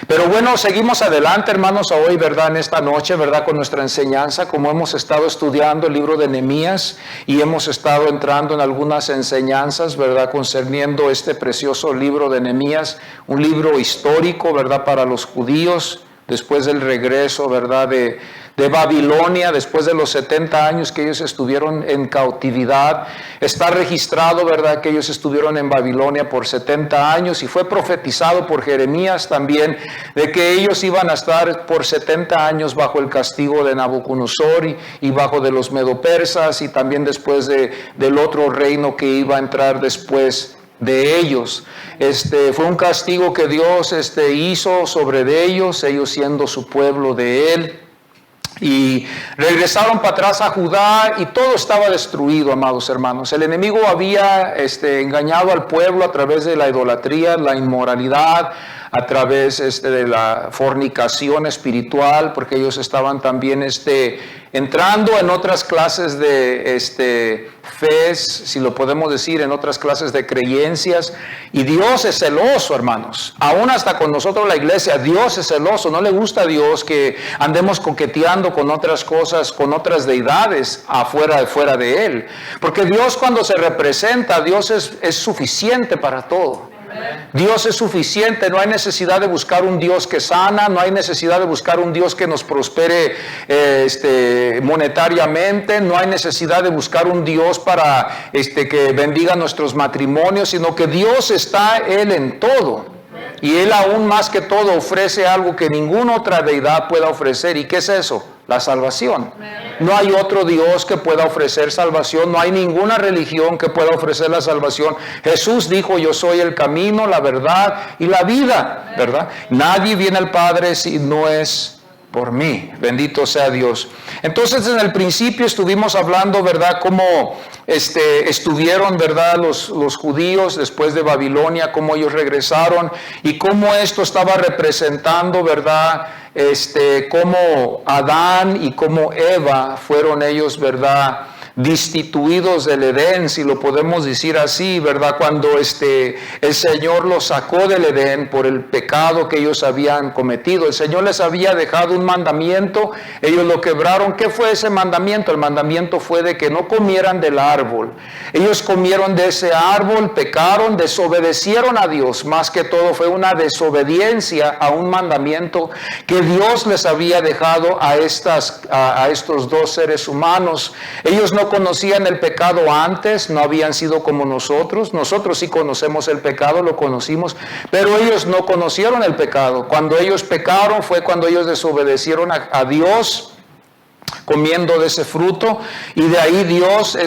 Pero bueno, seguimos adelante, hermanos, hoy, ¿verdad? En esta noche, ¿verdad? Con nuestra enseñanza, como hemos estado estudiando el libro de Nehemías y hemos estado entrando en algunas enseñanzas, ¿verdad? Concerniendo este precioso libro de Nehemías, un libro histórico, ¿verdad? Para los judíos, después del regreso, ¿verdad? De Babilonia, después de los 70 años que ellos estuvieron en cautividad. Está registrado, ¿verdad?, que ellos estuvieron en Babilonia por 70 años y fue profetizado por Jeremías también de que ellos iban a estar por 70 años bajo el castigo de Nabucodonosor y bajo de los medopersas y también después del otro reino que iba a entrar después de ellos. Fue un castigo que Dios hizo sobre ellos siendo su pueblo de Él. Y regresaron para atrás a Judá y todo estaba destruido, amados hermanos. El enemigo había engañado al pueblo a través de la idolatría, la inmoralidad, a través de la fornicación espiritual, porque ellos estaban también entrando en otras clases de fe, si lo podemos decir, en otras clases de creencias. Y Dios es celoso, hermanos. Aún hasta con nosotros la iglesia, Dios es celoso. No le gusta a Dios que andemos coqueteando con otras cosas, con otras deidades fuera de Él. Porque Dios, cuando se representa, Dios es suficiente para todo. Dios es suficiente, no hay necesidad de buscar un Dios que sana, no hay necesidad de buscar un Dios que nos prospere monetariamente, no hay necesidad de buscar un Dios para que bendiga nuestros matrimonios, sino que Dios está Él en todo. Y Él aún más que todo ofrece algo que ninguna otra deidad pueda ofrecer. ¿Y qué es eso? La salvación. No hay otro Dios que pueda ofrecer salvación, no hay ninguna religión que pueda ofrecer la salvación. Jesús dijo: yo soy el camino, la verdad y la vida, ¿verdad? Nadie viene al Padre si no es por mí. Bendito sea Dios. Entonces, en el principio estuvimos hablando, ¿verdad?, cómo estuvieron, ¿verdad?, los judíos después de Babilonia, cómo ellos regresaron y cómo esto estaba representando, ¿verdad?, cómo Adán y cómo Eva fueron ellos, ¿verdad?, destituidos del Edén, si lo podemos decir así, ¿verdad? Cuando el Señor los sacó del Edén por el pecado que ellos habían cometido. El Señor les había dejado un mandamiento, ellos lo quebraron. ¿Qué fue ese mandamiento? El mandamiento fue de que no comieran del árbol. Ellos comieron de ese árbol, pecaron, desobedecieron a Dios. Más que todo fue una desobediencia a un mandamiento que Dios les había dejado a estos dos seres humanos. Ellos no conocían el pecado antes, no habían sido como nosotros. Nosotros sí conocemos el pecado, lo conocimos, pero ellos no conocieron el pecado. Cuando ellos pecaron fue cuando ellos desobedecieron a Dios, comiendo de ese fruto, y de ahí Dios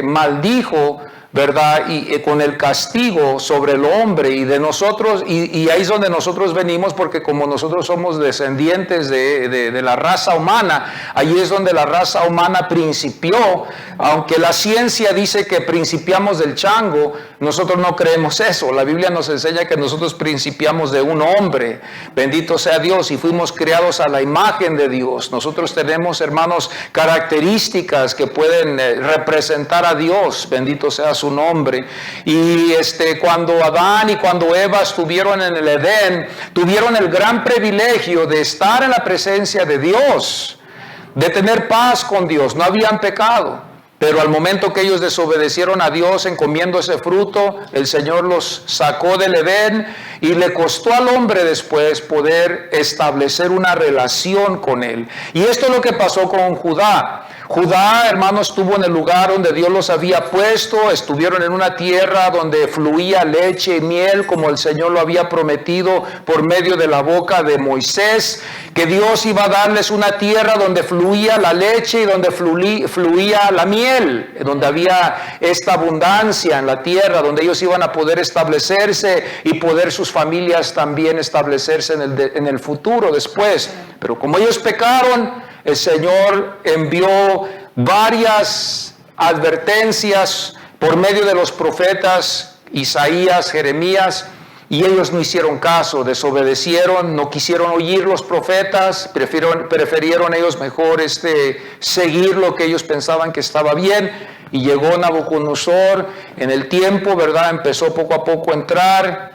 maldijo, ¿verdad? Y con el castigo sobre el hombre y de nosotros, y ahí es donde nosotros venimos, porque como nosotros somos descendientes de la raza humana, ahí es donde la raza humana principió. Aunque la ciencia dice que principiamos del chango, nosotros no creemos eso. La Biblia nos enseña que nosotros principiamos de un hombre, bendito sea Dios, y fuimos creados a la imagen de Dios. Nosotros tenemos, hermanos, características que pueden representar a Dios, bendito sea su nombre. Y cuando Adán y cuando Eva estuvieron en el Edén, tuvieron el gran privilegio de estar en la presencia de Dios, de tener paz con Dios. No habían pecado, pero al momento que ellos desobedecieron a Dios en comiendo ese fruto, el Señor los sacó del Edén y le costó al hombre después poder establecer una relación con Él. Y esto es lo que pasó con Judá. Judá, hermanos, estuvo en el lugar donde Dios los había puesto. Estuvieron en una tierra donde fluía leche y miel, como el Señor lo había prometido por medio de la boca de Moisés, que Dios iba a darles una tierra donde fluía la leche y donde fluía la miel, donde había esta abundancia en la tierra, donde ellos iban a poder establecerse y poder sus familias también establecerse en el futuro después. Pero como ellos pecaron, el Señor envió varias advertencias por medio de los profetas Isaías, Jeremías, y ellos no hicieron caso, desobedecieron, no quisieron oír los profetas, prefirieron ellos mejor seguir lo que ellos pensaban que estaba bien. Y llegó Nabucodonosor en el tiempo, ¿verdad? Empezó poco a poco a entrar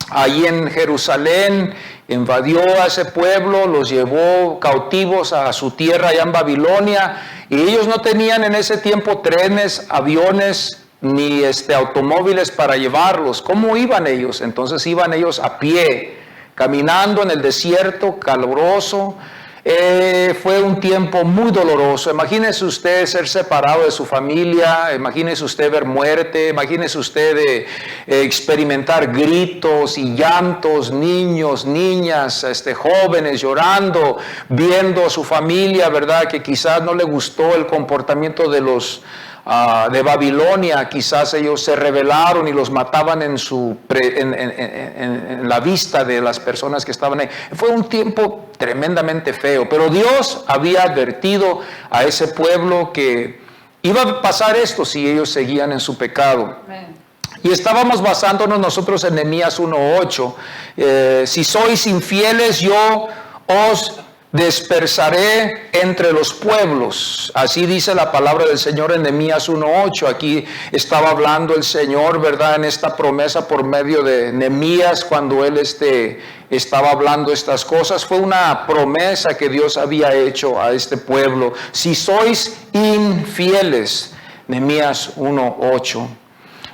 ahí en Jerusalén, invadió a ese pueblo, los llevó cautivos a su tierra allá en Babilonia, y ellos no tenían en ese tiempo trenes, aviones, ni automóviles para llevarlos. ¿Cómo iban ellos? Entonces iban ellos a pie, caminando en el desierto caluroso. Fue un tiempo muy doloroso. Imagínese usted ser separado de su familia, imagínese usted ver muerte, imagínese usted experimentar gritos y llantos, niños, niñas, jóvenes llorando, viendo a su familia, ¿verdad? Que quizás no le gustó el comportamiento de los de Babilonia, quizás ellos se rebelaron y los mataban en la vista de las personas que estaban ahí. Fue un tiempo tremendamente feo, pero Dios había advertido a ese pueblo que iba a pasar esto si ellos seguían en su pecado. Amén. Y estábamos basándonos nosotros en Nehemías 1:8. Si sois infieles, yo os dispersaré entre los pueblos. Así dice la palabra del Señor en Nehemías 1:8. Aquí estaba hablando el Señor, ¿verdad?, en esta promesa por medio de Nehemías, cuando él estaba hablando estas cosas. Fue una promesa que Dios había hecho a este pueblo. Si sois infieles, Nehemías 1:8.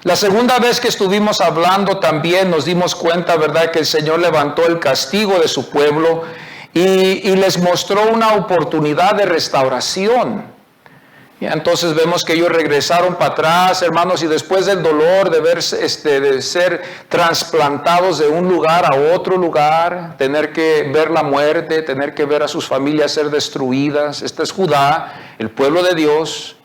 La segunda vez que estuvimos hablando también nos dimos cuenta, ¿verdad?, que el Señor levantó el castigo de su pueblo y les mostró una oportunidad de restauración. Y entonces vemos que ellos regresaron para atrás, hermanos, y después del dolor de ser trasplantados de un lugar a otro lugar, tener que ver la muerte, tener que ver a sus familias ser destruidas. Este es Judá, el pueblo de Dios.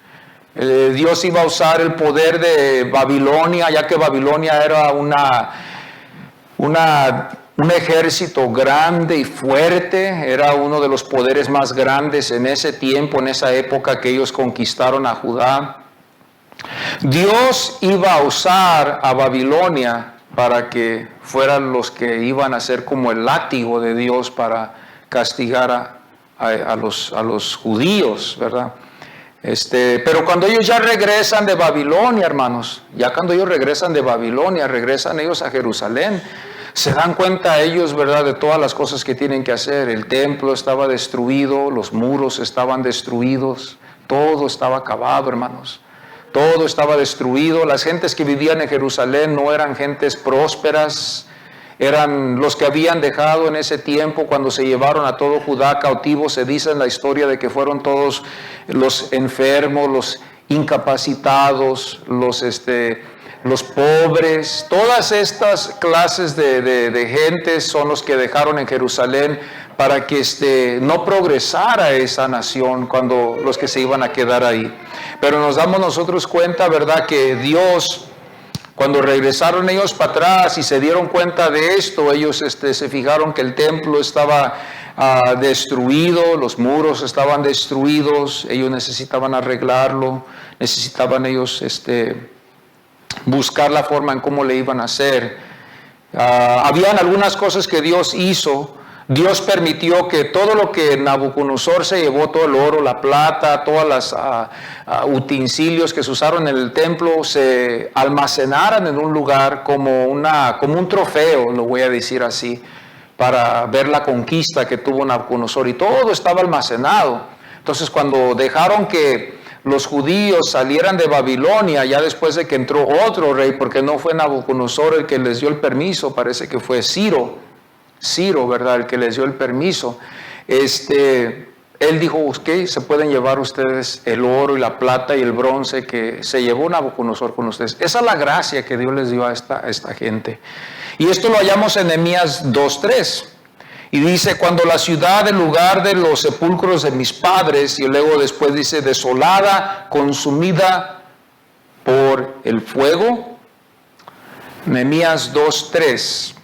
Dios iba a usar el poder de Babilonia, ya que Babilonia era un ejército grande y fuerte, era uno de los poderes más grandes en ese tiempo, en esa época que ellos conquistaron a Judá. Dios iba a usar a Babilonia para que fueran los que iban a ser como el látigo de Dios para castigar a los judíos, ¿verdad? Pero cuando ellos ya regresan de Babilonia, hermanos, ya cuando ellos regresan de Babilonia, regresan ellos a Jerusalén, se dan cuenta ellos, ¿verdad?, de todas las cosas que tienen que hacer. El templo estaba destruido, los muros estaban destruidos, todo estaba acabado, hermanos. Todo estaba destruido. Las gentes que vivían en Jerusalén no eran gentes prósperas, eran los que habían dejado en ese tiempo cuando se llevaron a todo Judá cautivo. Se dice en la historia de que fueron todos los enfermos, los incapacitados, los pobres. Todas estas clases de gentes son los que dejaron en Jerusalén para que no progresara esa nación cuando los que se iban a quedar ahí. Pero nos damos nosotros cuenta, ¿verdad?, que Dios, cuando regresaron ellos para atrás y se dieron cuenta de esto, ellos se fijaron que el templo estaba destruido, los muros estaban destruidos, ellos necesitaban arreglarlo, necesitaban ellos buscar la forma en cómo le iban a hacer. Habían algunas cosas que Dios hizo. Dios permitió que todo lo que Nabucodonosor se llevó, todo el oro, la plata, todos los utensilios que se usaron en el templo, se almacenaran en un lugar como un trofeo, lo voy a decir así, para ver la conquista que tuvo Nabucodonosor, y todo estaba almacenado. Entonces, cuando dejaron que los judíos salieran de Babilonia, ya después de que entró otro rey, porque no fue Nabucodonosor el que les dio el permiso, parece que fue Ciro, ¿verdad?, el que les dio el permiso. Él dijo, ok, se pueden llevar ustedes el oro y la plata y el bronce que se llevó Nabucodonosor con ustedes. Esa es la gracia que Dios les dio a esta gente. Y esto lo hallamos en Nehemías 2:3. Y dice, cuando la ciudad, el lugar de los sepulcros de mis padres, y luego después dice, desolada, consumida por el fuego. Nehemías 2:3.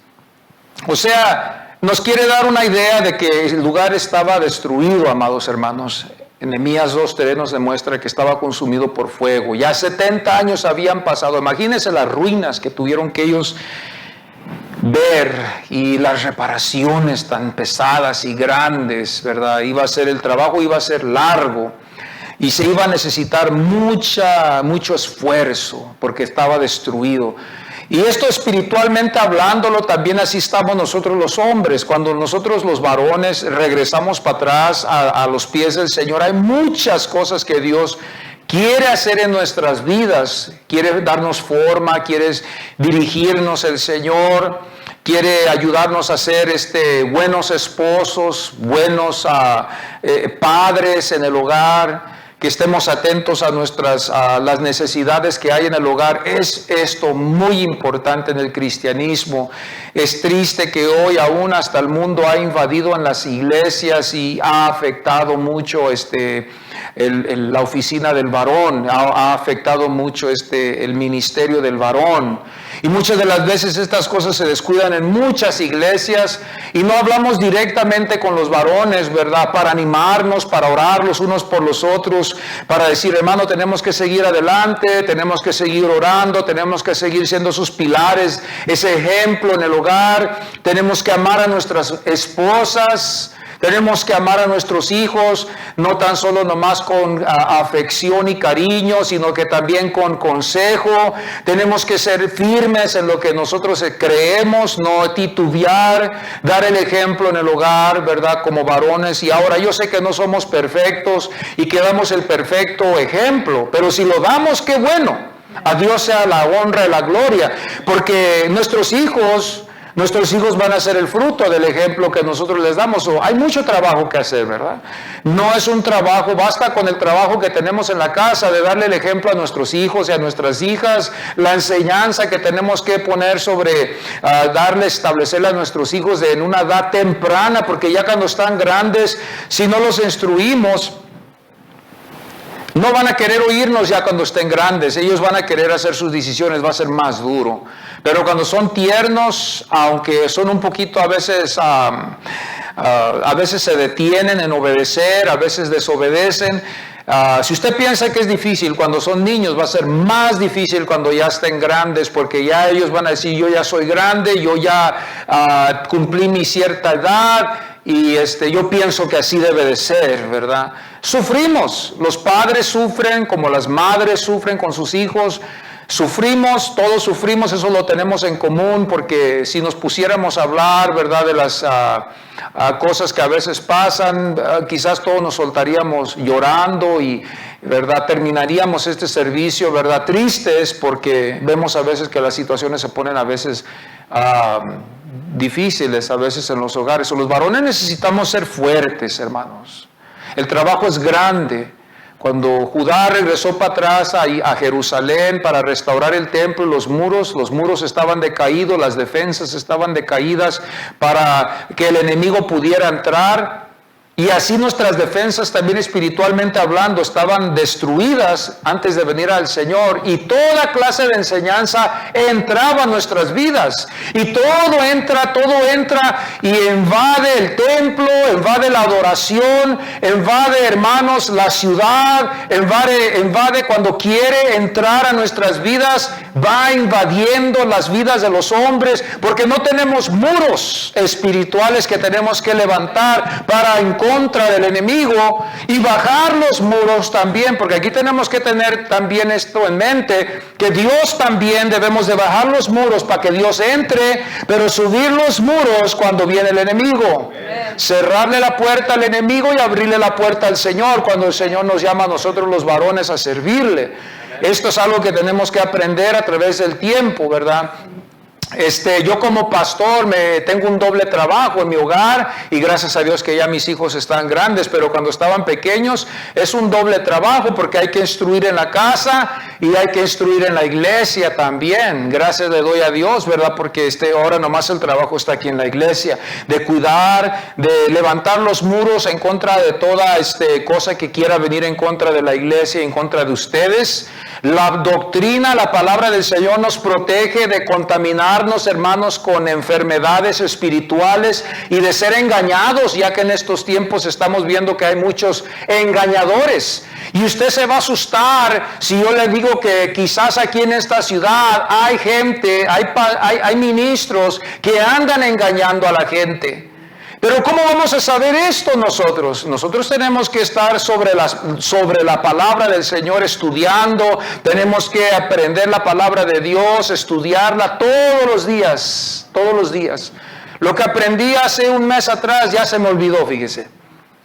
O sea, nos quiere dar una idea de que el lugar estaba destruido, amados hermanos. En Nehemías 2:3 nos demuestra que estaba consumido por fuego. Ya 70 años habían pasado. Imagínense las ruinas que tuvieron que ellos ver y las reparaciones tan pesadas y grandes, ¿verdad? El trabajo iba a ser largo y se iba a necesitar mucho esfuerzo porque estaba destruido. Y esto espiritualmente hablándolo, también así estamos nosotros los hombres. Cuando nosotros los varones regresamos para atrás a los pies del Señor, hay muchas cosas que Dios quiere hacer en nuestras vidas. Quiere darnos forma, quiere dirigirnos el Señor, quiere ayudarnos a ser buenos esposos, buenos padres en el hogar. Que estemos atentos a las necesidades que hay en el hogar. Es esto muy importante en el cristianismo. Es triste que hoy aún hasta el mundo ha invadido en las iglesias y ha afectado mucho la oficina del varón, ha afectado mucho el ministerio del varón. Y muchas de las veces estas cosas se descuidan en muchas iglesias y no hablamos directamente con los varones, ¿verdad? Para animarnos, para orar los unos por los otros, para decir, hermano, tenemos que seguir adelante, tenemos que seguir orando, tenemos que seguir siendo sus pilares, ese ejemplo en el hogar, tenemos que amar a nuestras esposas. Tenemos que amar a nuestros hijos, no tan solo nomás con afección y cariño, sino que también con consejo. Tenemos que ser firmes en lo que nosotros creemos, no titubear, dar el ejemplo en el hogar, ¿verdad? Como varones. Y ahora yo sé que no somos perfectos y que damos el perfecto ejemplo, pero si lo damos, qué bueno. A Dios sea la honra y la gloria, porque nuestros hijos van a ser el fruto del ejemplo que nosotros les damos. Hay mucho trabajo que hacer, ¿verdad? No es un trabajo, basta con el trabajo que tenemos en la casa de darle el ejemplo a nuestros hijos y a nuestras hijas, la enseñanza que tenemos que poner sobre establecerle a nuestros hijos en una edad temprana, porque ya cuando están grandes, si no los instruimos, no van a querer oírnos ya cuando estén grandes. Ellos van a querer hacer sus decisiones, va a ser más duro. Pero cuando son tiernos, aunque son un poquito a veces se detienen en obedecer, a veces desobedecen. Si usted piensa que es difícil cuando son niños, va a ser más difícil cuando ya estén grandes, porque ya ellos van a decir, yo ya soy grande, yo ya cumplí mi cierta edad, y yo pienso que así debe de ser, ¿verdad? Sufrimos, los padres sufren como las madres sufren con sus hijos. Sufrimos, todos sufrimos, eso lo tenemos en común, porque si nos pusiéramos a hablar, ¿verdad?, de las cosas que a veces pasan, quizás todos nos soltaríamos llorando y, ¿verdad?, terminaríamos este servicio, ¿verdad?, tristes, porque vemos a veces que las situaciones se ponen a veces difíciles, a veces en los hogares. Los varones necesitamos ser fuertes, hermanos. El trabajo es grande. Cuando Judá regresó para atrás a Jerusalén para restaurar el templo y los muros estaban decaídos, las defensas estaban decaídas para que el enemigo pudiera entrar. Y así nuestras defensas también espiritualmente hablando estaban destruidas antes de venir al Señor, y toda clase de enseñanza entraba en nuestras vidas, y todo entra y invade el templo, invade la adoración, invade, hermanos, la ciudad, invade cuando quiere entrar a nuestras vidas, va invadiendo las vidas de los hombres, porque no tenemos muros espirituales que tenemos que levantar para contra del enemigo, y bajar los muros también, porque aquí tenemos que tener también esto en mente, que Dios también debemos de bajar los muros para que Dios entre, pero subir los muros cuando viene el enemigo. Cerrarle la puerta al enemigo y abrirle la puerta al Señor cuando el Señor nos llama a nosotros los varones a servirle. Esto es algo que tenemos que aprender a través del tiempo, ¿verdad? Yo como pastor tengo un doble trabajo en mi hogar, y gracias a Dios que ya mis hijos están grandes, pero cuando estaban pequeños es un doble trabajo, porque hay que instruir en la casa y hay que instruir en la iglesia también. Gracias le doy a Dios, ¿verdad? Porque ahora nomás el trabajo está aquí en la iglesia, de cuidar, de levantar los muros en contra de toda cosa que quiera venir en contra de la iglesia, en contra de ustedes. La doctrina, la palabra del Señor nos protege de contaminarnos, hermanos, con enfermedades espirituales y de ser engañados, ya que en estos tiempos estamos viendo que hay muchos engañadores. Y usted se va a asustar si yo le digo que quizás aquí en esta ciudad hay gente, hay ministros que andan engañando a la gente. Pero ¿cómo vamos a saber esto nosotros? Nosotros tenemos que estar sobre la palabra del Señor estudiando, tenemos que aprender la palabra de Dios, estudiarla todos los días, todos los días. Lo que aprendí hace un mes atrás ya se me olvidó, fíjese.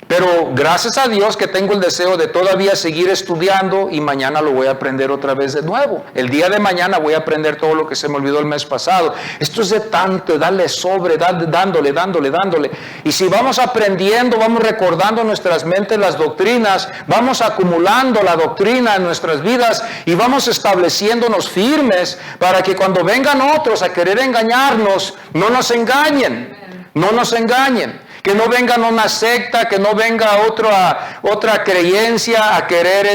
Pero gracias a Dios que tengo el deseo de todavía seguir estudiando y mañana lo voy a aprender otra vez de nuevo. El día de mañana voy a aprender todo lo que se me olvidó el mes pasado. Esto es de tanto, darle sobre, dándole. Y si vamos aprendiendo, vamos recordando en nuestras mentes las doctrinas, vamos acumulando la doctrina en nuestras vidas y vamos estableciéndonos firmes para que cuando vengan otros a querer engañarnos, no nos engañen, no nos engañen. Que no venga una secta, que no venga otra creencia a querer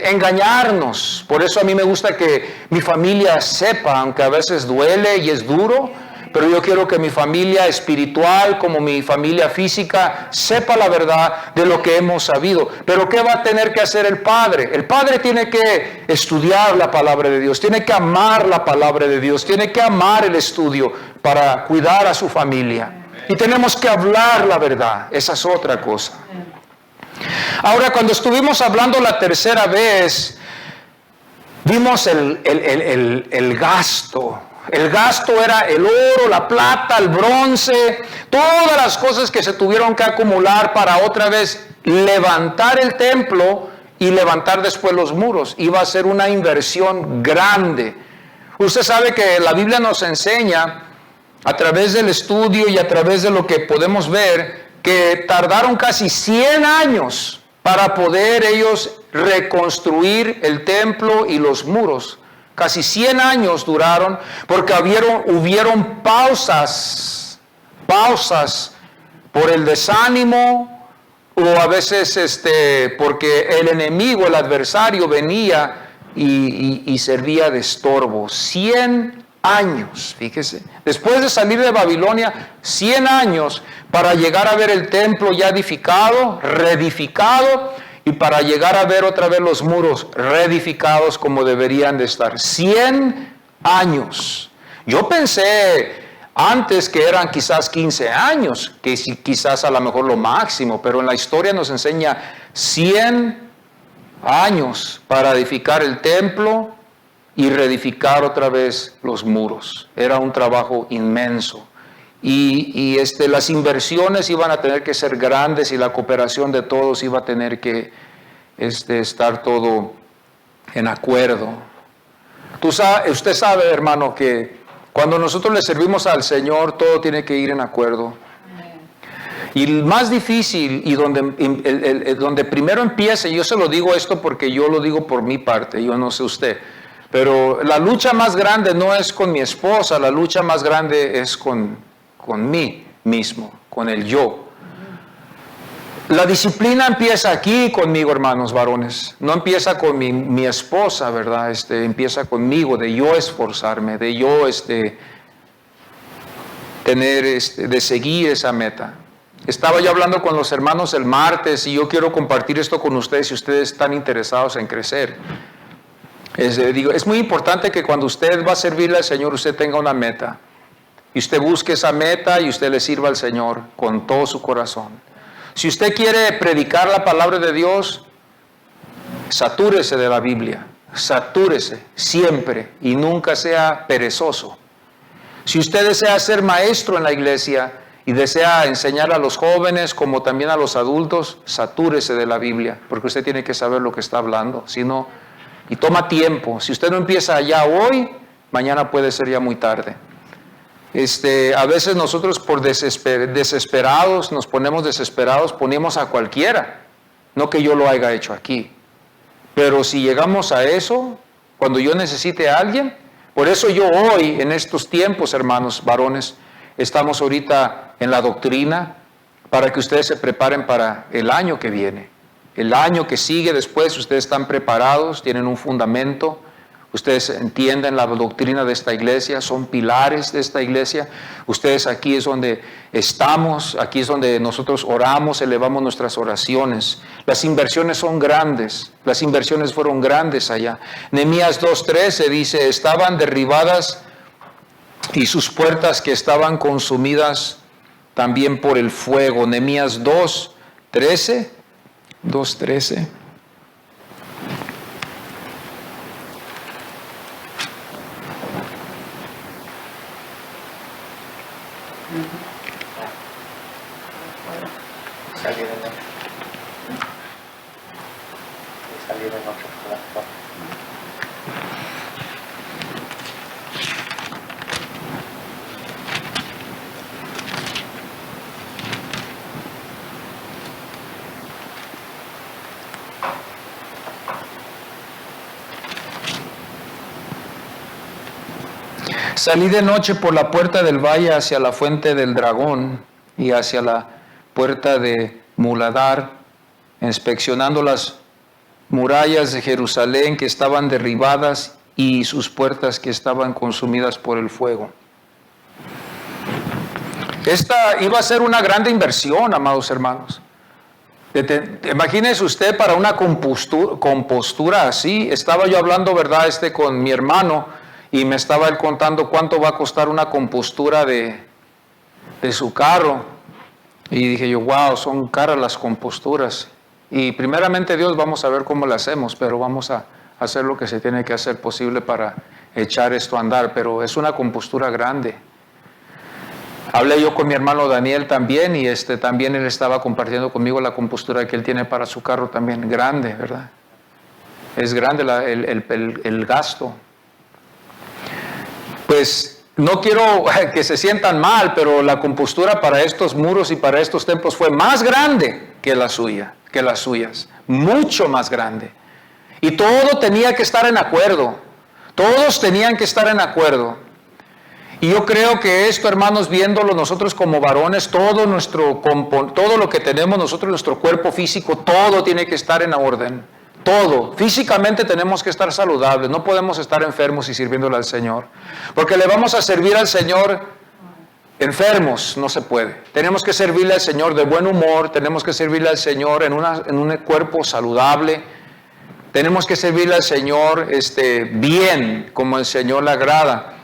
engañarnos. Por eso a mí me gusta que mi familia sepa, aunque a veces duele y es duro, pero yo quiero que mi familia espiritual como mi familia física sepa la verdad de lo que hemos sabido. Pero ¿qué va a tener que hacer el padre? El padre tiene que estudiar la palabra de Dios, tiene que amar la palabra de Dios, tiene que amar el estudio para cuidar a su familia. Y tenemos que hablar la verdad, esa es otra cosa. Ahora, cuando estuvimos hablando la tercera vez, vimos el gasto. El gasto era el oro, la plata, el bronce, todas las cosas que se tuvieron que acumular para otra vez levantar el templo y levantar después los muros. Iba a ser una inversión grande. Usted sabe que la Biblia nos enseña, a través del estudio y a través de lo que podemos ver, que tardaron casi 100 años para poder ellos reconstruir el templo y los muros. Casi 100 años duraron porque hubieron pausas por el desánimo o a veces porque el enemigo, el adversario venía y servía de estorbo. 100 años, fíjese, después de salir de Babilonia, 100 años para llegar a ver el templo ya edificado, reedificado, y para llegar a ver otra vez los muros reedificados como deberían de estar. 100 años. Yo pensé antes que eran quizás 15 años, que quizás a lo mejor lo máximo, pero en la historia nos enseña 100 años para edificar el templo y reedificar otra vez los muros. Era un trabajo inmenso. Y las inversiones iban a tener que ser grandes y la cooperación de todos iba a tener que estar todo en acuerdo. Usted sabe, hermano, que cuando nosotros le servimos al Señor, todo tiene que ir en acuerdo. Y el más difícil y donde primero empieza, y yo se lo digo esto porque yo lo digo por mi parte, yo no sé usted, pero la lucha más grande no es con mi esposa, la lucha más grande es con mí mismo, con el yo. La disciplina empieza aquí conmigo, hermanos varones. No empieza con mi esposa, ¿verdad? Empieza conmigo, de yo esforzarme, de yo tener, de seguir esa meta. Estaba yo hablando con los hermanos el martes y yo quiero compartir esto con ustedes si ustedes están interesados en crecer. Es muy importante que cuando usted va a servirle al Señor, usted tenga una meta. Y usted busque esa meta y usted le sirva al Señor con todo su corazón. Si usted quiere predicar la palabra de Dios, satúrese de la Biblia. Satúrese siempre y nunca sea perezoso. Si usted desea ser maestro en la iglesia y desea enseñar a los jóvenes como también a los adultos, satúrese de la Biblia, porque usted tiene que saber lo que está hablando. Si no, y toma tiempo. Si usted no empieza ya hoy, mañana puede ser ya muy tarde. A veces nosotros por desesperados, nos ponemos desesperados, ponemos a cualquiera. No que yo lo haya hecho aquí. Pero si llegamos a eso, cuando yo necesite a alguien, por eso yo hoy, en estos tiempos, hermanos varones, estamos ahorita en la doctrina para que ustedes se preparen para el año que viene. El año que sigue después, ustedes están preparados, tienen un fundamento, ustedes entienden la doctrina de esta iglesia, son pilares de esta iglesia. Ustedes aquí es donde estamos, aquí es donde nosotros oramos, elevamos nuestras oraciones. Las inversiones son grandes, las inversiones fueron grandes allá. Nehemías 2:13 dice, estaban derribadas y sus puertas que estaban consumidas también por el fuego. Nehemías 2:13. 2:13. Salí de noche por la puerta del valle hacia la fuente del dragón y hacia la puerta de Muladar, inspeccionando las murallas de Jerusalén que estaban derribadas y sus puertas que estaban consumidas por el fuego. Esta iba a ser una grande inversión, amados hermanos. Imagínese usted para una compostura así. Estaba yo hablando, ¿verdad?, con mi hermano, y me estaba él contando cuánto va a costar una compostura de su carro. Y dije yo, wow, son caras las composturas. Y primeramente Dios, vamos a ver cómo lo hacemos, pero vamos a hacer lo que se tiene que hacer posible para echar esto a andar. Pero es una compostura grande. Hablé yo con mi hermano Daniel también, y también él estaba compartiendo conmigo la compostura que él tiene para su carro también. Grande, ¿verdad? Es grande el gasto. Pues no quiero que se sientan mal, pero la compostura para estos muros y para estos templos fue más grande que las suyas, mucho más grande. Y todo tenía que estar en acuerdo, todos tenían que estar en acuerdo. Y yo creo que esto, hermanos, viéndolo nosotros como varones, todo lo que tenemos nosotros, nuestro cuerpo físico, todo tiene que estar en orden. Todo. Físicamente tenemos que estar saludables. No podemos estar enfermos y sirviéndole al Señor. Porque le vamos a servir al Señor enfermos. No se puede. Tenemos que servirle al Señor de buen humor. Tenemos que servirle al Señor en un cuerpo saludable. Tenemos que servirle al Señor bien, como el Señor le agrada.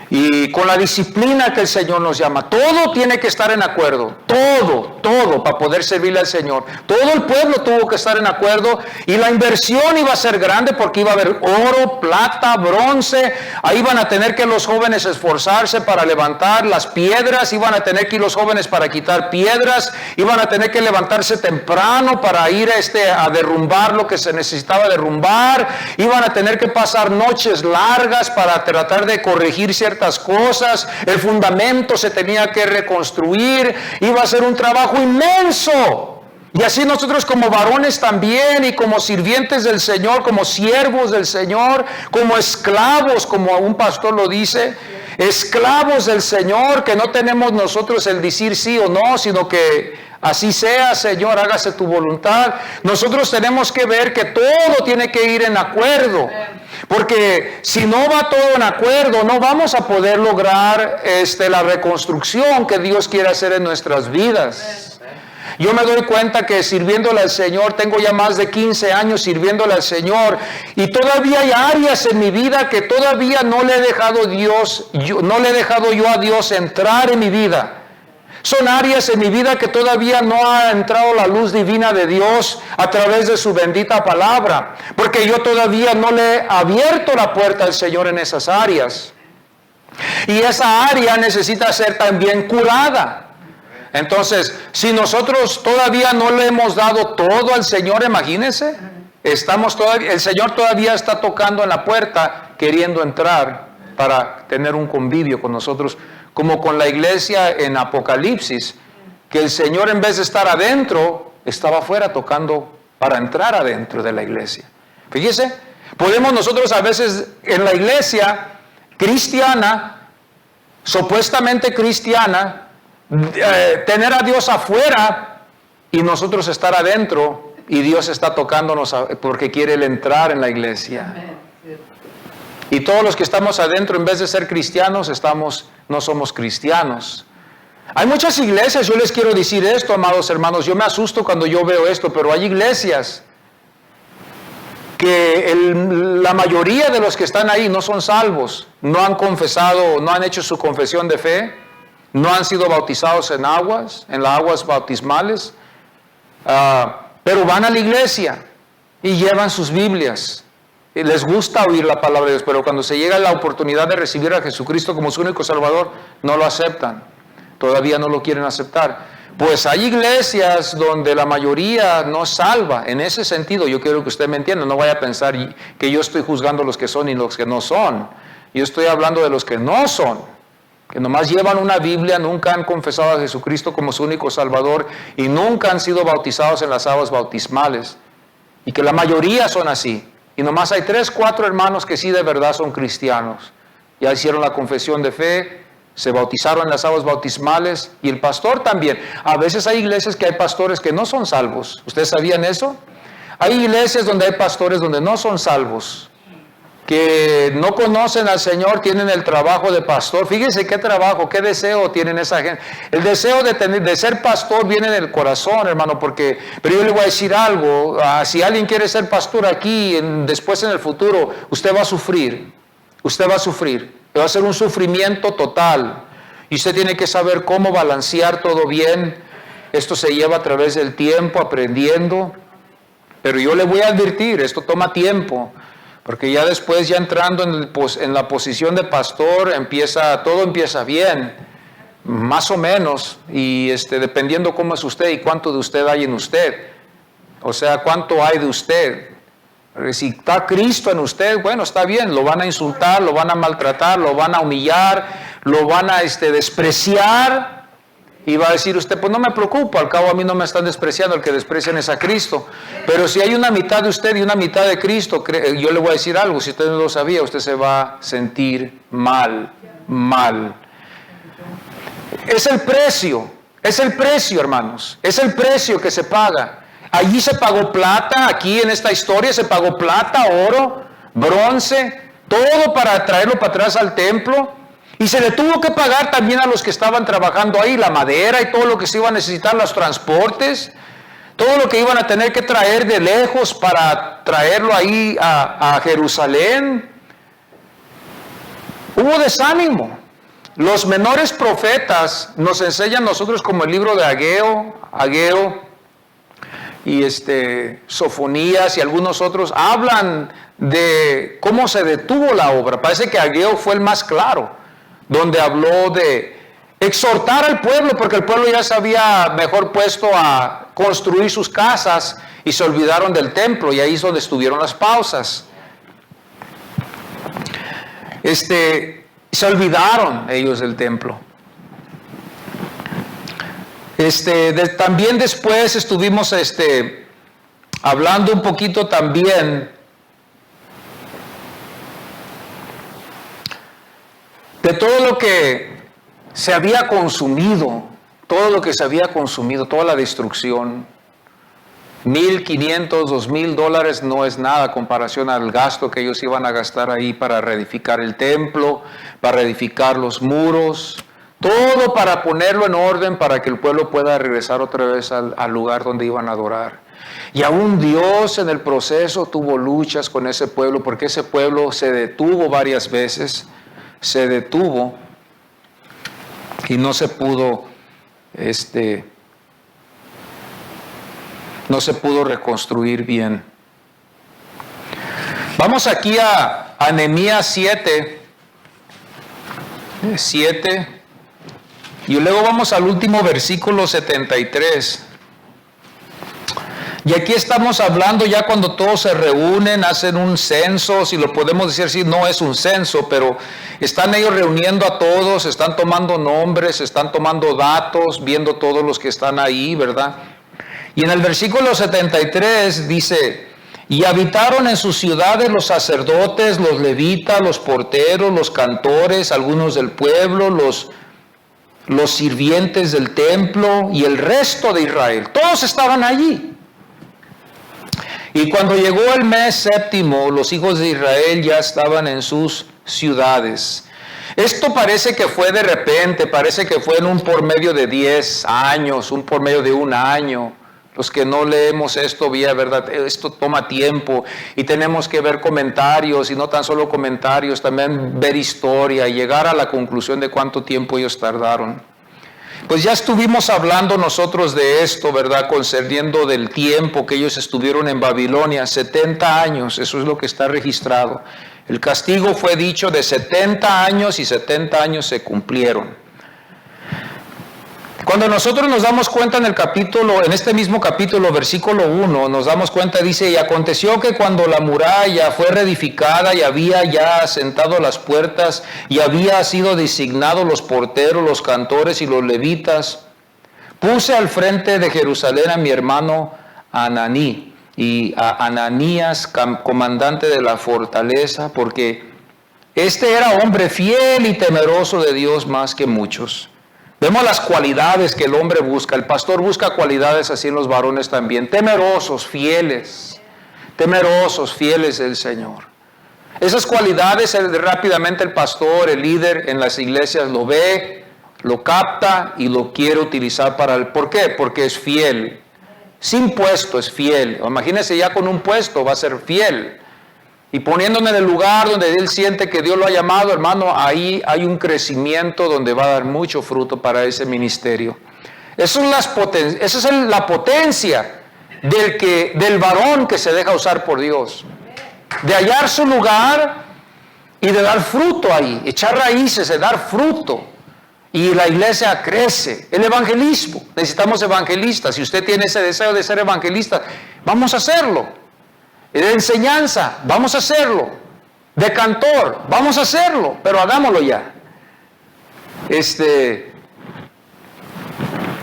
Y con la disciplina que el Señor nos llama. Todo tiene que estar en acuerdo. Todo, para poder servirle al Señor. Todo el pueblo tuvo que estar en acuerdo. Y la inversión iba a ser grande porque iba a haber oro, plata, bronce. Ahí iban a tener que los jóvenes esforzarse para levantar las piedras. Iban a tener que ir los jóvenes para quitar piedras. Iban a tener que levantarse temprano para ir a derrumbar lo que se necesitaba derrumbar. Iban a tener que pasar noches largas para tratar de corregir ciertas cosas. El fundamento se tenía que reconstruir. Iba a ser un trabajo inmenso. Y así nosotros como varones también, y como sirvientes del Señor, como siervos del Señor, como esclavos, como un pastor lo dice, esclavos del Señor, que no tenemos nosotros el decir sí o no, sino que así sea, Señor, hágase tu voluntad. Nosotros tenemos que ver que todo tiene que ir en acuerdo. Porque si no va todo en acuerdo, no vamos a poder lograr la reconstrucción que Dios quiere hacer en nuestras vidas. Yo me doy cuenta que sirviéndole al Señor, tengo ya más de 15 años sirviéndole al Señor, y todavía hay áreas en mi vida que todavía no le he dejado yo a Dios entrar en mi vida. Son áreas en mi vida que todavía no ha entrado la luz divina de Dios a través de su bendita palabra, porque yo todavía no le he abierto la puerta al Señor en esas áreas. Y esa área necesita ser también curada. Entonces, si nosotros todavía no le hemos dado todo al Señor, imagínense, el Señor todavía está tocando en la puerta, queriendo entrar para tener un convivio con nosotros, como con la iglesia en Apocalipsis, que el Señor, en vez de estar adentro, estaba afuera tocando para entrar adentro de la iglesia. Fíjese, podemos nosotros a veces en la iglesia cristiana, supuestamente cristiana, tener a Dios afuera y nosotros estar adentro, y Dios está tocándonos porque quiere Él entrar en la iglesia. Y todos los que estamos adentro, en vez de ser cristianos, no somos cristianos. Hay muchas iglesias, yo les quiero decir esto, amados hermanos, yo me asusto cuando yo veo esto, pero hay iglesias que la mayoría de los que están ahí no son salvos, no han confesado, no han hecho su confesión de fe, no han sido bautizados en las aguas bautismales, pero van a la iglesia y llevan sus Biblias. Y les gusta oír la palabra de Dios, pero cuando se llega la oportunidad de recibir a Jesucristo como su único Salvador, no lo aceptan. Todavía no lo quieren aceptar. Pues hay iglesias donde la mayoría no salva. En ese sentido, yo quiero que usted me entienda. No vaya a pensar que yo estoy juzgando a los que son y los que no son. Yo estoy hablando de los que no son, que nomás llevan una Biblia, nunca han confesado a Jesucristo como su único Salvador y nunca han sido bautizados en las aguas bautismales. Y que la mayoría son así. Y nomás hay 3, 4 hermanos que sí de verdad son cristianos. Ya hicieron la confesión de fe, se bautizaron en las aguas bautismales y el pastor también. A veces hay iglesias que hay pastores que no son salvos. ¿Ustedes sabían eso? Hay iglesias donde hay pastores donde no son salvos, que no conocen al Señor, tienen el trabajo de pastor. Fíjense qué trabajo, qué deseo tienen esa gente. El deseo de ser pastor viene del corazón, hermano, pero yo le voy a decir algo, si alguien quiere ser pastor aquí, después en el futuro, usted va a sufrir, va a ser un sufrimiento total, y usted tiene que saber cómo balancear todo bien. Esto se lleva a través del tiempo, aprendiendo, pero yo le voy a advertir, esto toma tiempo. Porque ya después, ya entrando en la posición de pastor, todo empieza bien, más o menos, y dependiendo cómo es usted y cuánto de usted hay en usted. O sea, cuánto hay de usted. Si está Cristo en usted, bueno, está bien, lo van a insultar, lo van a maltratar, lo van a humillar, lo van a despreciar. Y va a decir usted, pues no me preocupo, al cabo a mí no me están despreciando, el que desprecian es a Cristo. Pero si hay una mitad de usted y una mitad de Cristo, yo le voy a decir algo, si usted no lo sabía, usted se va a sentir mal. Es el precio, hermanos, es el precio que se paga. Allí se pagó plata, aquí en esta historia se pagó plata, oro, bronce, todo para traerlo para atrás al templo. Y se le tuvo que pagar también a los que estaban trabajando ahí, la madera y todo lo que se iba a necesitar, los transportes, todo lo que iban a tener que traer de lejos para traerlo ahí a Jerusalén. Hubo desánimo. Los menores profetas nos enseñan nosotros, como el libro de Ageo y Sofonías y algunos otros, hablan de cómo se detuvo la obra. Parece que Ageo fue el más claro, donde habló de exhortar al pueblo, porque el pueblo ya se había mejor puesto a construir sus casas y se olvidaron del templo, y ahí es donde estuvieron las pausas. Se olvidaron ellos del templo. También después estuvimos hablando un poquito también de todo lo que se había consumido, toda la destrucción. $1,500, $2,000 no es nada en comparación al gasto que ellos iban a gastar ahí para reedificar el templo, para reedificar los muros, todo para ponerlo en orden para que el pueblo pueda regresar otra vez al lugar donde iban a adorar. Y aún Dios en el proceso tuvo luchas con ese pueblo, porque ese pueblo se detuvo varias veces, y no se pudo reconstruir bien. Vamos aquí a Nehemías 7, y luego vamos al último versículo 73. Y aquí estamos hablando ya cuando todos se reúnen, hacen un censo, si lo podemos decir así, no es un censo, pero están ellos reuniendo a todos, están tomando nombres, están tomando datos, viendo todos los que están ahí, ¿verdad? Y en el versículo 73 dice: y habitaron en sus ciudades los sacerdotes, los levitas, los porteros, los cantores, algunos del pueblo, los sirvientes del templo y el resto de Israel. Todos estaban allí. Y cuando llegó el mes séptimo, los hijos de Israel ya estaban en sus ciudades. Esto parece que fue de repente, parece que fue en un por medio de 10 años, un por medio de un año. Los que no leemos esto bien, ¿verdad? Esto toma tiempo y tenemos que ver comentarios, y no tan solo comentarios, también ver historia y llegar a la conclusión de cuánto tiempo ellos tardaron. Pues ya estuvimos hablando nosotros de esto, ¿verdad? Concerniendo del tiempo que ellos estuvieron en Babilonia, 70 años, eso es lo que está registrado. El castigo fue dicho de 70 años y 70 años se cumplieron. Cuando nosotros nos damos cuenta en este mismo capítulo, versículo 1, nos damos cuenta, dice, y aconteció que cuando la muralla fue reedificada y había ya asentado las puertas y había sido designados los porteros, los cantores y los levitas, puse al frente de Jerusalén a mi hermano Ananí y a Ananías, comandante de la fortaleza, porque este era hombre fiel y temeroso de Dios más que muchos. Vemos las cualidades que el hombre busca. El pastor busca cualidades así en los varones también. Temerosos, fieles del Señor. Esas cualidades rápidamente el pastor, el líder en las iglesias lo ve, lo capta y lo quiere utilizar para él. ¿Por qué? Porque es fiel. Sin puesto es fiel. Imagínense ya con un puesto va a ser fiel. Y poniéndome en el lugar donde él siente que Dios lo ha llamado, hermano, ahí hay un crecimiento donde va a dar mucho fruto para ese ministerio. Esa es la potencia del varón que se deja usar por Dios. De hallar su lugar y de dar fruto ahí, echar raíces, de dar fruto. Y la iglesia crece. El evangelismo, necesitamos evangelistas. Si usted tiene ese deseo de ser evangelista, vamos a hacerlo. De enseñanza, vamos a hacerlo. De cantor, vamos a hacerlo, pero hagámoslo ya.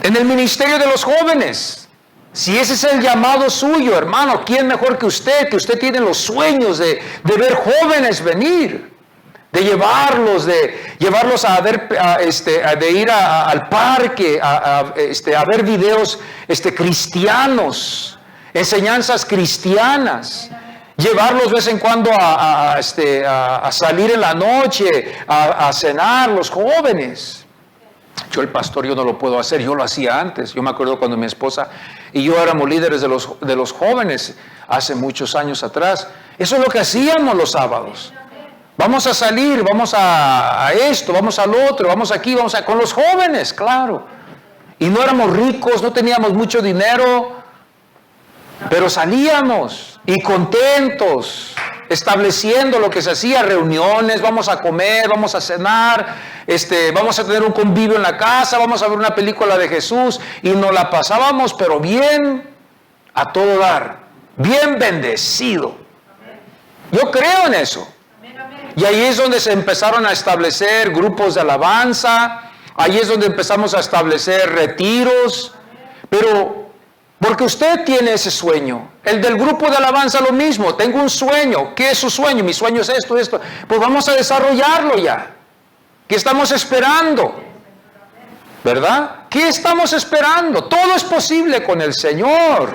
En el ministerio de los jóvenes, si ese es el llamado suyo, hermano, ¿quién mejor que usted? Que usted tiene los sueños de ver jóvenes venir, de llevarlos a ver, de ir al parque, a ver videos cristianos, enseñanzas cristianas, llevarlos de vez en cuando a salir en la noche, a cenar, los jóvenes. Yo el pastor, yo no lo puedo hacer, yo lo hacía antes. Yo me acuerdo cuando mi esposa y yo éramos líderes de los jóvenes hace muchos años atrás. Eso es lo que hacíamos los sábados. Vamos a salir, vamos a esto, vamos al otro, vamos aquí, con los jóvenes, claro. Y no éramos ricos, no teníamos mucho dinero, pero salíamos y contentos, estableciendo lo que se hacía, reuniones, vamos a comer, vamos a cenar, vamos a tener un convivio en la casa, vamos a ver una película de Jesús, y nos la pasábamos, pero bien, a todo dar, bien bendecido. Yo creo en eso. Y ahí es donde se empezaron a establecer grupos de alabanza, ahí es donde empezamos a establecer retiros, pero porque usted tiene ese sueño. El del grupo de alabanza lo mismo. Tengo un sueño. ¿Qué es su sueño? Mi sueño es esto. Pues vamos a desarrollarlo ya. ¿Qué estamos esperando? ¿Verdad? ¿Qué estamos esperando? Todo es posible con el Señor.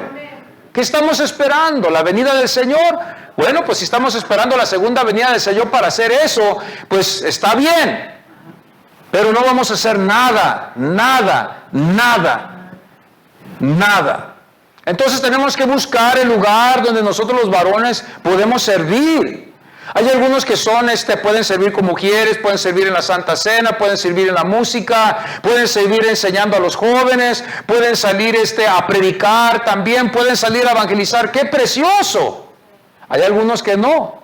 ¿Qué estamos esperando? ¿La venida del Señor? Bueno, pues si estamos esperando la segunda venida del Señor para hacer eso, pues está bien. Pero no vamos a hacer nada. Entonces tenemos que buscar el lugar donde nosotros los varones podemos servir. Hay algunos que pueden servir como mujeres, pueden servir en la Santa Cena, pueden servir en la música, pueden servir enseñando a los jóvenes, pueden salir a predicar también, pueden salir a evangelizar. ¡Qué precioso! Hay algunos que no.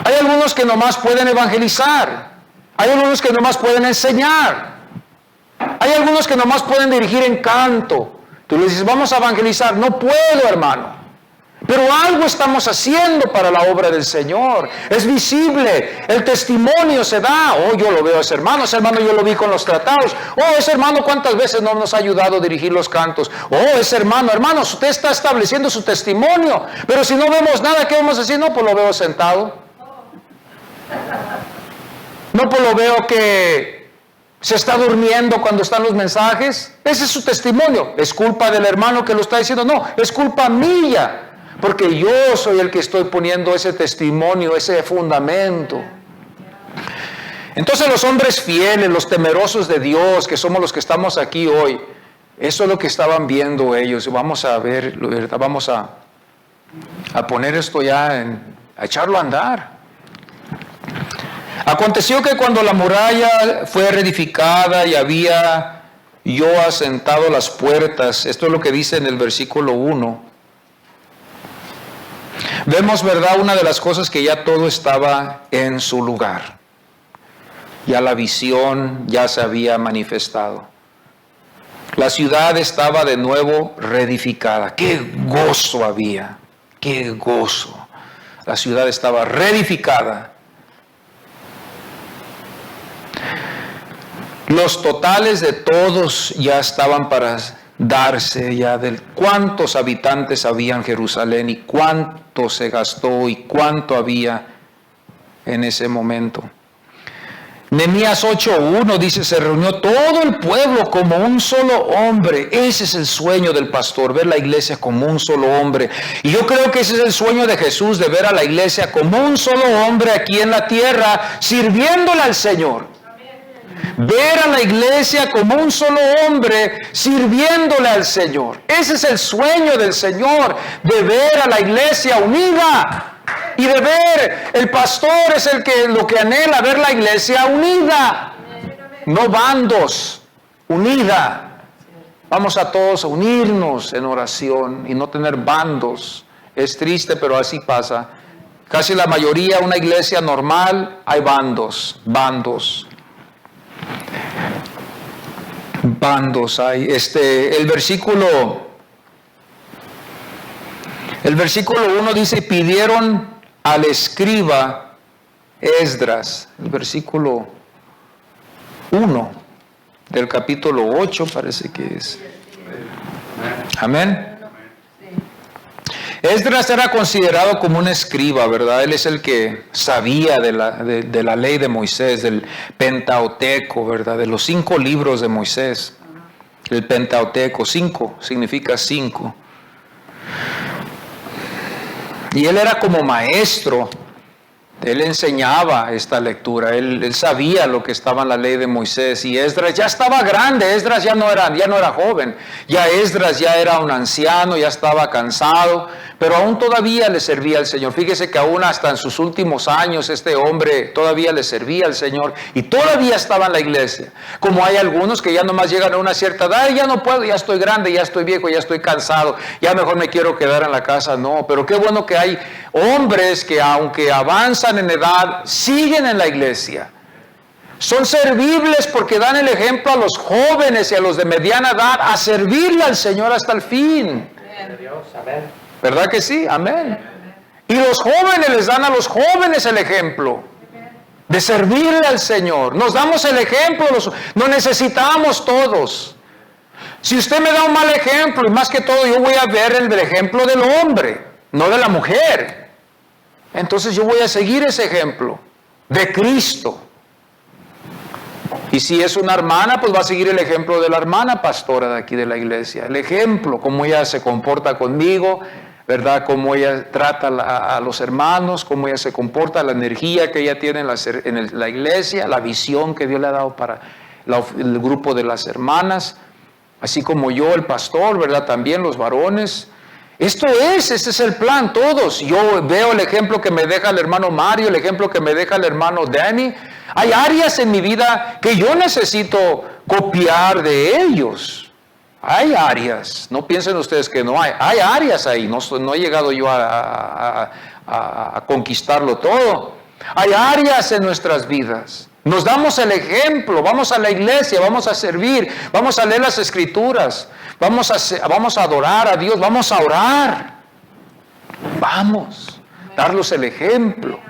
Hay algunos que nomás pueden evangelizar. Hay algunos que nomás pueden enseñar. Hay algunos que nomás pueden dirigir en canto. Tú le dices, vamos a evangelizar. No puedo, hermano. Pero algo estamos haciendo para la obra del Señor. Es visible. El testimonio se da. Oh, yo lo veo a ese hermano yo lo vi con los tratados. Oh, ese hermano cuántas veces no nos ha ayudado a dirigir los cantos. Oh, ese hermano, usted está estableciendo su testimonio. Pero si no vemos nada, ¿qué vamos a decir? No, pues lo veo sentado. No, pues lo veo que se está durmiendo cuando están los mensajes. Ese es su testimonio. ¿Es culpa del hermano que lo está diciendo? No, es culpa mía. Porque yo soy el que estoy poniendo ese testimonio, ese fundamento. Entonces los hombres fieles, los temerosos de Dios, que somos los que estamos aquí hoy, eso es lo que estaban viendo ellos. Vamos a ver, vamos a poner esto ya, a echarlo a andar. Aconteció que cuando la muralla fue reedificada y había yo asentado las puertas. Esto es lo que dice en el versículo 1. Vemos, ¿verdad?, una de las cosas que ya todo estaba en su lugar. Ya la visión ya se había manifestado. La ciudad estaba de nuevo reedificada. ¡Qué gozo había! ¡Qué gozo! La ciudad estaba reedificada. Los totales de todos ya estaban para darse, ya de cuántos habitantes había en Jerusalén y cuánto se gastó y cuánto había en ese momento. Nehemías 8:1 dice, se reunió todo el pueblo como un solo hombre. Ese es el sueño del pastor, ver la iglesia como un solo hombre. Y yo creo que ese es el sueño de Jesús, de ver a la iglesia como un solo hombre aquí en la tierra, sirviéndole al Señor. Ver a la iglesia como un solo hombre sirviéndole al Señor. Ese es el sueño del Señor, de ver a la iglesia unida. Y de ver, el pastor es lo que anhela, ver la iglesia unida. No bandos, unida. Vamos a todos a unirnos en oración y no tener bandos. Es triste, pero así pasa. Casi la mayoría, una iglesia normal, hay bandos. Hay. El versículo 1 dice, pidieron al escriba Esdras. El versículo 1 del capítulo 8 parece que es. Amén. Esdras era considerado como un escriba, ¿verdad? Él es el que sabía de la ley de Moisés, del Pentateuco, ¿verdad? De los 5 libros de Moisés. El Pentateuco, 5 significa 5. Y él era como maestro. Él enseñaba esta lectura, él sabía lo que estaba en la ley de Moisés, y Esdras ya estaba grande. Esdras ya no era joven, ya Esdras ya era un anciano, ya estaba cansado, pero aún todavía le servía al Señor. Fíjese que aún hasta en sus últimos años este hombre todavía le servía al Señor y todavía estaba en la iglesia. Como hay algunos que ya nomás llegan a una cierta edad, ya no puedo, ya estoy grande, ya estoy viejo, ya estoy cansado, ya mejor me quiero quedar en la casa. No, pero qué bueno que hay hombres que aunque avanzan en edad, siguen en la iglesia. Son servibles porque dan el ejemplo a los jóvenes y a los de mediana edad a servirle al Señor hasta el fin. ¿Verdad que sí? Amén. Y los jóvenes les dan a los jóvenes el ejemplo de servirle al Señor. Nos damos el ejemplo, nos necesitamos todos. Si usted me da un mal ejemplo, y más que todo yo voy a ver el ejemplo del hombre, no de la mujer. Entonces yo voy a seguir ese ejemplo de Cristo. Y si es una hermana, pues va a seguir el ejemplo de la hermana pastora de aquí de la iglesia. El ejemplo, cómo ella se comporta conmigo, ¿verdad? Cómo ella trata a los hermanos, cómo ella se comporta, la energía que ella tiene en la iglesia, la visión que Dios le ha dado para el grupo de las hermanas. Así como yo, el pastor, ¿verdad? También los varones. Este es el plan, todos. Yo veo el ejemplo que me deja el hermano Mario, el ejemplo que me deja el hermano Danny. Hay áreas en mi vida que yo necesito copiar de ellos. Hay áreas, no piensen ustedes que no hay. Hay áreas ahí, no he llegado yo a conquistarlo todo. Hay áreas en nuestras vidas. Nos damos el ejemplo, vamos a la iglesia, vamos a servir, vamos a leer las escrituras, vamos a adorar a Dios, vamos a orar. Vamos, darles el ejemplo.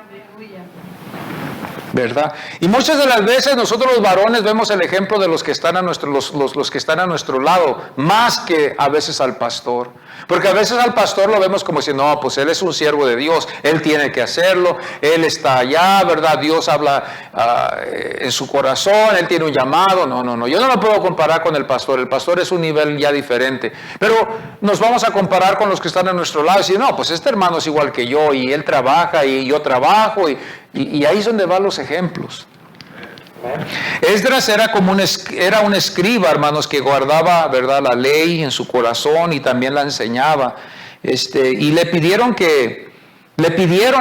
¿Verdad? Y muchas de las veces nosotros los varones vemos el ejemplo de los que están a los que están a nuestro lado, más que a veces al pastor. Porque a veces al pastor lo vemos como si no, pues él es un siervo de Dios, él tiene que hacerlo, él está allá, ¿verdad? Dios habla en su corazón, él tiene un llamado. No, yo no me puedo comparar con el pastor es un nivel ya diferente. Pero nos vamos a comparar con los que están a nuestro lado y decir, no, pues este hermano es igual que yo y él trabaja y yo trabajo y ahí es donde van los ejemplos. Esdras era un escriba, hermanos, que guardaba, ¿verdad?, la ley en su corazón y también la enseñaba. Y le pidieron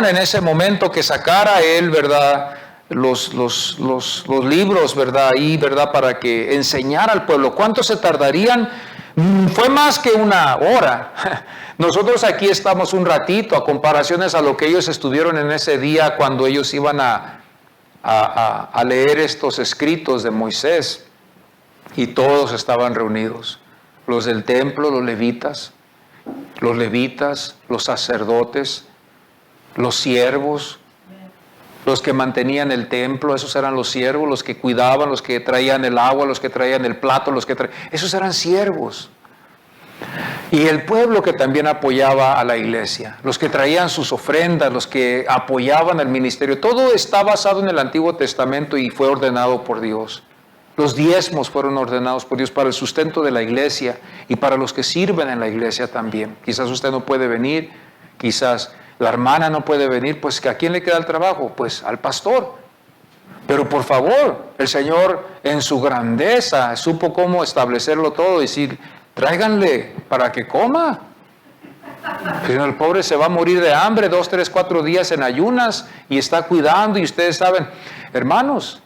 en ese momento que sacara a él, ¿verdad?, los libros, ¿verdad? Ahí, ¿verdad? Para que enseñara al pueblo. ¿Cuánto se tardarían? Fue más que una hora. Nosotros aquí estamos un ratito a comparaciones a lo que ellos estuvieron en ese día cuando ellos iban a leer estos escritos de Moisés. Y todos estaban reunidos. Los del templo, los levitas, los sacerdotes, los siervos, los que mantenían el templo, esos eran los siervos, los que cuidaban, los que traían el agua, los que traían el plato, esos eran siervos. Y el pueblo que también apoyaba a la iglesia, los que traían sus ofrendas, los que apoyaban el ministerio, todo está basado en el Antiguo Testamento y fue ordenado por Dios. Los diezmos fueron ordenados por Dios para el sustento de la iglesia y para los que sirven en la iglesia también. Quizás usted no puede venir, quizás la hermana no puede venir, pues ¿a quién le queda el trabajo? Pues al pastor. Pero por favor, el Señor en su grandeza supo cómo establecerlo todo y decir, tráiganle para que coma. Pero el pobre se va a morir de hambre 2, 3, 4 días en ayunas y está cuidando y ustedes saben, hermanos,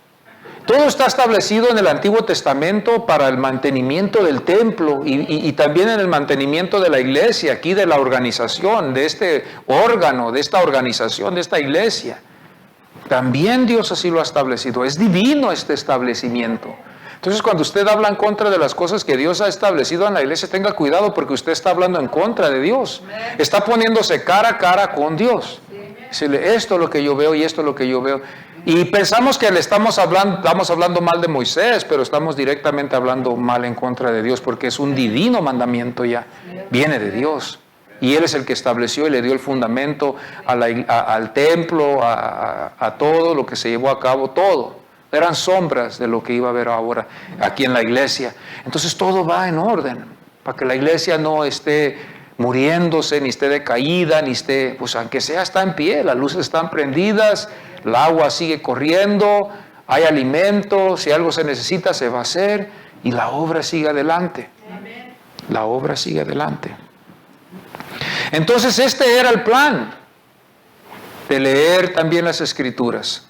todo está establecido en el Antiguo Testamento para el mantenimiento del templo y también en el mantenimiento de la iglesia, aquí de la organización, de este órgano, de esta organización, de esta iglesia. También Dios así lo ha establecido. Es divino este establecimiento. Entonces, cuando usted habla en contra de las cosas que Dios ha establecido en la iglesia, tenga cuidado porque usted está hablando en contra de Dios. Está poniéndose cara a cara con Dios. Decirle, esto es lo que yo veo y esto es lo que yo veo. Y pensamos que estamos hablando mal de Moisés, pero estamos directamente hablando mal en contra de Dios, porque es un divino mandamiento ya, viene de Dios. Y Él es el que estableció y le dio el fundamento al templo, a todo lo que se llevó a cabo, todo. Eran sombras de lo que iba a haber ahora aquí en la iglesia. Entonces todo va en orden, para que la iglesia no esté muriéndose, ni esté decaída, ni esté, pues aunque sea está en pie, las luces están prendidas, el agua sigue corriendo, hay alimento, si algo se necesita se va a hacer y la obra sigue adelante. La obra sigue adelante. Entonces este era el plan, de leer también las Escrituras.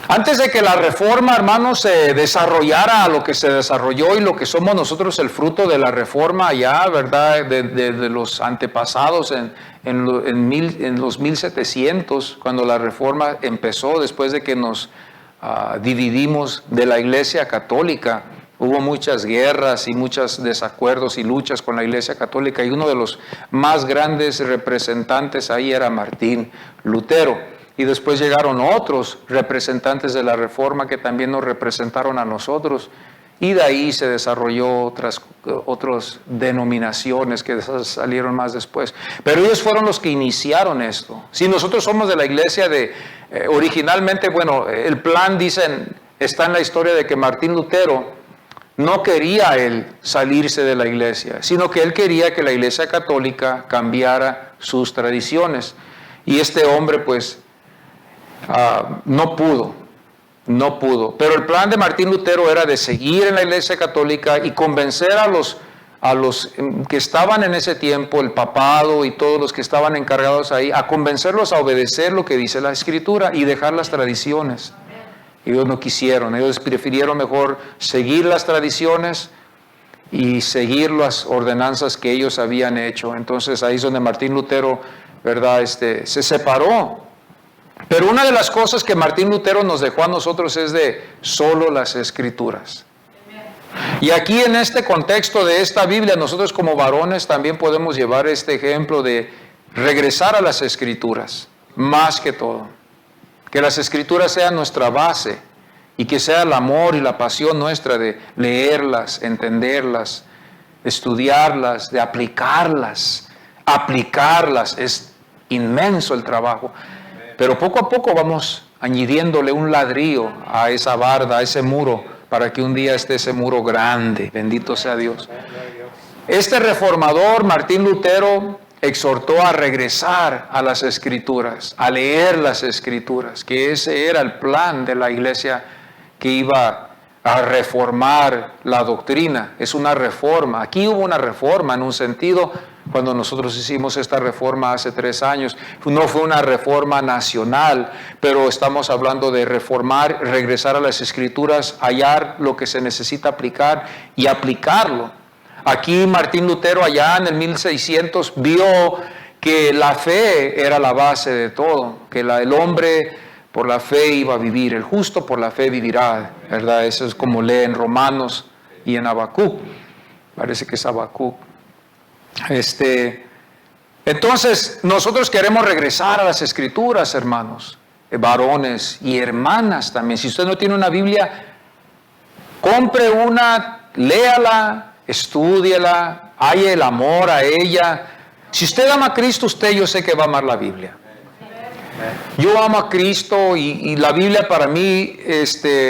Antes de que la reforma, hermanos, se desarrollara a lo que se desarrolló y lo que somos nosotros el fruto de la reforma allá, ¿verdad? De los antepasados en los 1700, cuando la reforma empezó, después de que nos dividimos de la iglesia católica. Hubo muchas guerras y muchos desacuerdos y luchas con la iglesia católica y uno de los más grandes representantes ahí era Martín Lutero. Y después llegaron otros representantes de la Reforma que también nos representaron a nosotros. Y de ahí se desarrolló otras denominaciones que salieron más después. Pero ellos fueron los que iniciaron esto. Si nosotros somos de la iglesia originalmente, bueno, el plan, dicen, está en la historia de que Martín Lutero no quería él salirse de la iglesia, sino que él quería que la iglesia católica cambiara sus tradiciones. Y este hombre, pues, no pudo. Pero el plan de Martín Lutero era de seguir en la iglesia católica y convencer a los que estaban en ese tiempo, el papado y todos los que estaban encargados ahí, a convencerlos a obedecer lo que dice la Escritura y dejar las tradiciones. Ellos no quisieron, ellos prefirieron mejor seguir las tradiciones y seguir las ordenanzas que ellos habían hecho. Entonces ahí es donde Martín Lutero, ¿verdad? Se separó. Pero una de las cosas que Martín Lutero nos dejó a nosotros es de solo las Escrituras. Y aquí en este contexto de esta Biblia, nosotros como varones también podemos llevar este ejemplo de regresar a las Escrituras, más que todo. Que las Escrituras sean nuestra base y que sea el amor y la pasión nuestra de leerlas, entenderlas, estudiarlas, de aplicarlas. Aplicarlas, es inmenso el trabajo. Pero poco a poco vamos añadiéndole un ladrillo a esa barda, a ese muro, para que un día esté ese muro grande. Bendito sea Dios. Este reformador, Martín Lutero, exhortó a regresar a las Escrituras, a leer las Escrituras, que ese era el plan de la iglesia que iba a reformar la doctrina. Es una reforma. Aquí hubo una reforma en un sentido, cuando nosotros hicimos esta reforma hace 3 años. No fue una reforma nacional, pero estamos hablando de reformar, regresar a las Escrituras, hallar lo que se necesita aplicar y aplicarlo. Aquí Martín Lutero, allá en el 1600, vio que la fe era la base de todo, que el hombre por la fe iba a vivir, el justo por la fe vivirá, ¿verdad? Eso es como lee en Romanos y en Habacuc, parece que es Habacuc. Entonces, nosotros queremos regresar a las Escrituras, hermanos, varones y hermanas también. Si usted no tiene una Biblia, compre una, léala, estúdiela, halle el amor a ella. Si usted ama a Cristo, yo sé que va a amar la Biblia. Yo amo a Cristo y la Biblia para mí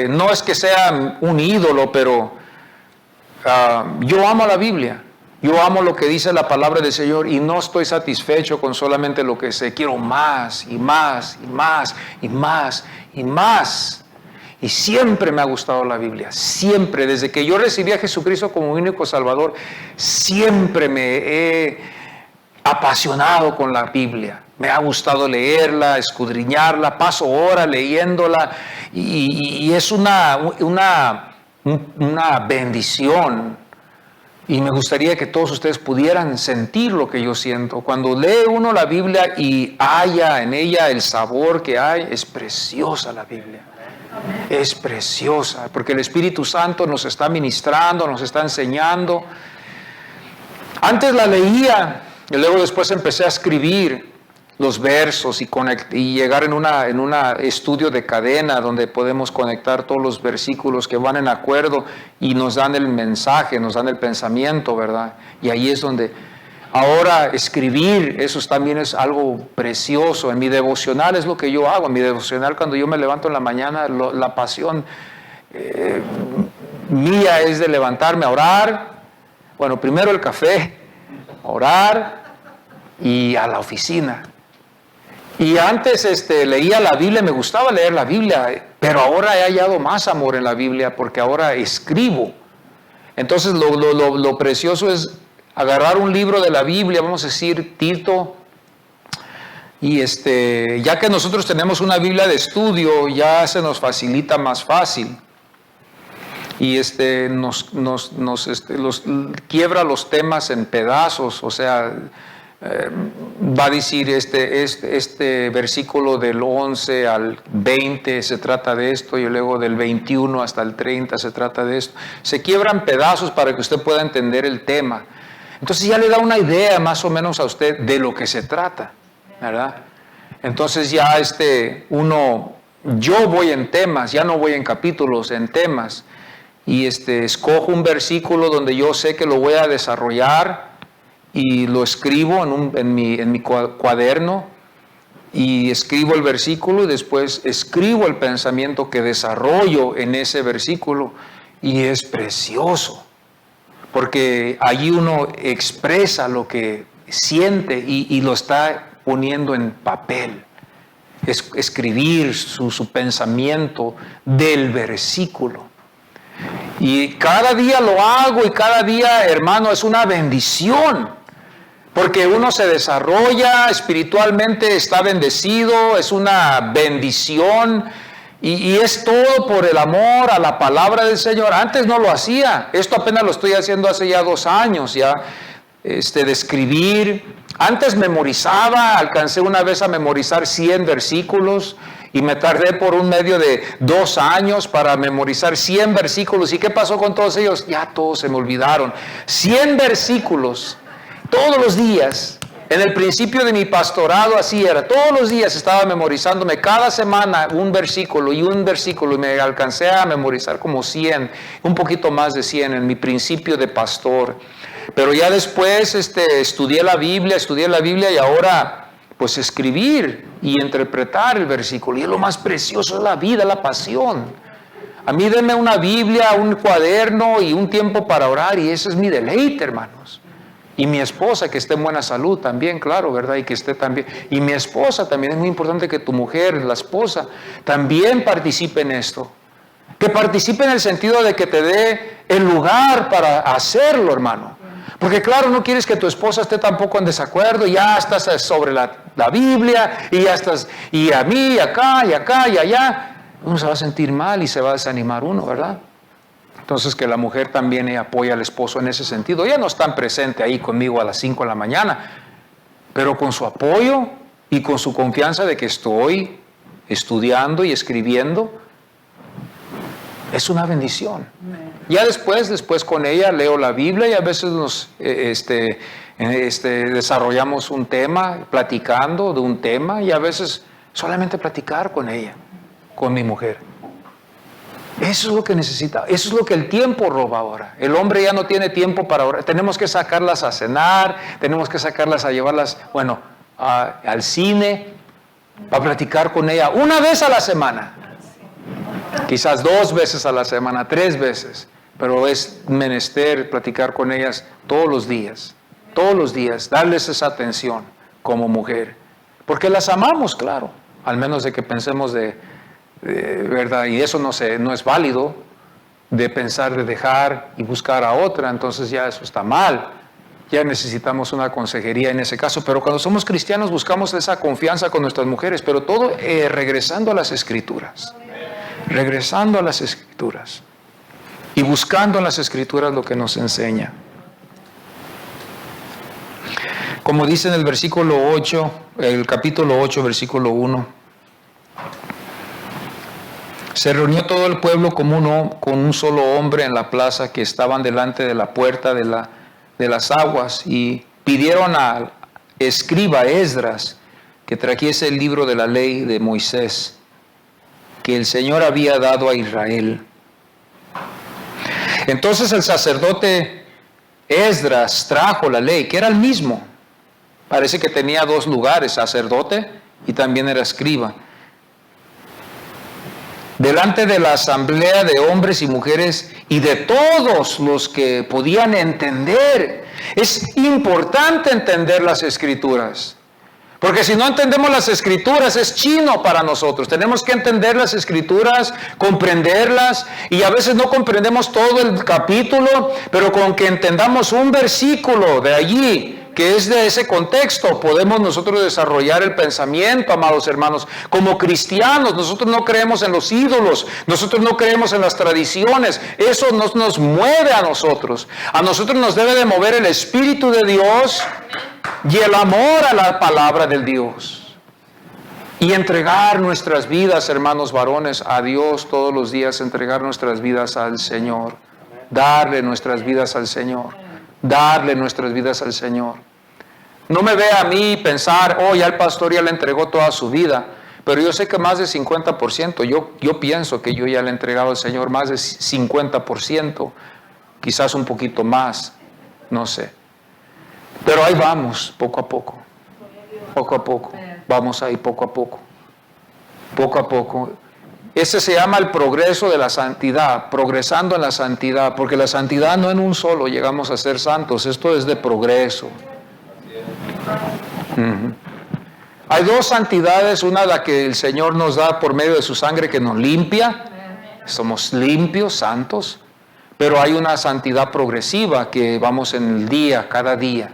no es que sea un ídolo, pero yo amo la Biblia. Yo amo lo que dice la palabra del Señor y no estoy satisfecho con solamente lo que sé. Quiero más y más y más y más y más. Y siempre me ha gustado la Biblia. Siempre, desde que yo recibí a Jesucristo como mi único Salvador, siempre me he apasionado con la Biblia. Me ha gustado leerla, escudriñarla, paso horas leyéndola y es una bendición. Y me gustaría que todos ustedes pudieran sentir lo que yo siento. Cuando lee uno la Biblia y haya en ella el sabor que hay, es preciosa la Biblia. Es preciosa, porque el Espíritu Santo nos está ministrando, nos está enseñando. Antes la leía y luego después empecé a escribir los versos y llegar en un estudio de cadena donde podemos conectar todos los versículos que van en acuerdo y nos dan el mensaje, nos dan el pensamiento, ¿verdad? Y ahí es donde ahora escribir, eso también es algo precioso. En mi devocional es lo que yo hago. En mi devocional, cuando yo me levanto en la mañana, la pasión mía es de levantarme a orar. Bueno, primero el café, orar y a la oficina. Y antes leía la Biblia, me gustaba leer la Biblia, pero ahora he hallado más amor en la Biblia porque ahora escribo. Entonces lo precioso es agarrar un libro de la Biblia, vamos a decir Tito, y ya que nosotros tenemos una Biblia de estudio, ya se nos facilita más fácil. Y quiebra los temas en pedazos, o sea, va a decir este versículo del 11 al 20 se trata de esto y luego del 21 hasta el 30 se trata de esto. Se quiebran pedazos para que usted pueda entender el tema. Entonces ya le da una idea más o menos a usted de lo que se trata, ¿verdad? Entonces ya yo voy en temas, ya no voy en capítulos, en temas. Y escojo un versículo donde yo sé que lo voy a desarrollar y lo escribo en mi cuaderno y escribo el versículo y después escribo el pensamiento que desarrollo en ese versículo y es precioso porque allí uno expresa lo que siente y lo está poniendo en papel. Escribir su pensamiento del versículo. Y cada día lo hago y cada día, hermano, es una bendición. Porque uno se desarrolla espiritualmente, está bendecido, es una bendición y es todo por el amor a la palabra del Señor. Antes no lo hacía, esto apenas lo estoy haciendo hace ya 2 años ya, de escribir. Antes memorizaba, alcancé una vez a memorizar 100 versículos y me tardé por un medio de 2 años para memorizar 100 versículos. ¿Y qué pasó con todos ellos? Ya todos se me olvidaron. 100 versículos. Todos los días, en el principio de mi pastorado así era, todos los días estaba memorizándome cada semana un versículo y me alcancé a memorizar como 100, un poquito más de 100 en mi principio de pastor. Pero ya después estudié la Biblia y ahora pues escribir y interpretar el versículo. Y lo más precioso es la vida, la pasión. A mí denme una Biblia, un cuaderno y un tiempo para orar y ese es mi deleite, hermanos. Y mi esposa, que esté en buena salud también, claro, ¿verdad? Y que esté también. Y mi esposa también, es muy importante que tu mujer, la esposa, también participe en esto. Que participe en el sentido de que te dé el lugar para hacerlo, hermano. Porque claro, no quieres que tu esposa esté tampoco en desacuerdo, ya estás sobre la Biblia, y ya estás, y a mí, y acá, y acá, y allá. Uno se va a sentir mal y se va a desanimar uno, ¿verdad? Entonces que la mujer también apoya al esposo en ese sentido. Ella no está presente ahí conmigo a las 5 de la mañana, pero con su apoyo y con su confianza de que estoy estudiando y escribiendo, es una bendición. Ya después con ella leo la Biblia y a veces nos desarrollamos un tema, platicando de un tema, y a veces solamente platicar con ella, con mi mujer. Eso es lo que necesita, eso es lo que el tiempo roba ahora. El hombre ya no tiene tiempo para orar. Tenemos que sacarlas a cenar, tenemos que sacarlas a llevarlas, al cine, para platicar con ella una vez a la semana. Quizás 2 veces a la semana, 3 veces, pero es menester platicar con ellas todos los días, darles esa atención como mujer, porque las amamos, claro, al menos de que pensemos de verdad, y eso no es válido, de pensar de dejar y buscar a otra, entonces ya eso está mal, ya necesitamos una consejería en ese caso, pero cuando somos cristianos buscamos esa confianza con nuestras mujeres, pero todo regresando a las Escrituras. Regresando a las Escrituras y buscando en las Escrituras lo que nos enseña. Como dice en el versículo 8, el capítulo 8, versículo 1, se reunió todo el pueblo con un solo hombre en la plaza que estaban delante de la puerta de las aguas, y pidieron al escriba Esdras que trajese el libro de la ley de Moisés que el Señor había dado a Israel. Entonces el sacerdote Esdras trajo la ley, que era el mismo. Parece que tenía 2 lugares, sacerdote y también era escriba. Delante de la asamblea de hombres y mujeres y de todos los que podían entender. Es importante entender las Escrituras. Porque si no entendemos las Escrituras, es chino para nosotros. Tenemos que entender las Escrituras, comprenderlas, y a veces no comprendemos todo el capítulo, pero con que entendamos un versículo de allí, que es de ese contexto, podemos nosotros desarrollar el pensamiento, amados hermanos. Como cristianos, nosotros no creemos en los ídolos, nosotros no creemos en las tradiciones, eso no nos mueve a nosotros. A nosotros nos debe de mover el Espíritu de Dios y el amor a la palabra del Dios. Y entregar nuestras vidas, hermanos varones, a Dios todos los días, entregar nuestras vidas al Señor. Darle nuestras vidas al Señor. Darle nuestras vidas al Señor. No me ve a mí pensar, ya el pastor ya le entregó toda su vida, pero yo sé que más del 50%, yo pienso que yo ya le he entregado al Señor más del 50%, quizás un poquito más, no sé. Pero ahí vamos, poco a poco, vamos ahí poco a poco. Ese se llama el progreso de la santidad, progresando en la santidad, porque la santidad no en un solo llegamos a ser santos, esto es de progreso. Hay 2 santidades, una la que el Señor nos da por medio de su sangre que nos limpia, somos limpios, santos, pero hay una santidad progresiva que vamos en el día, cada día,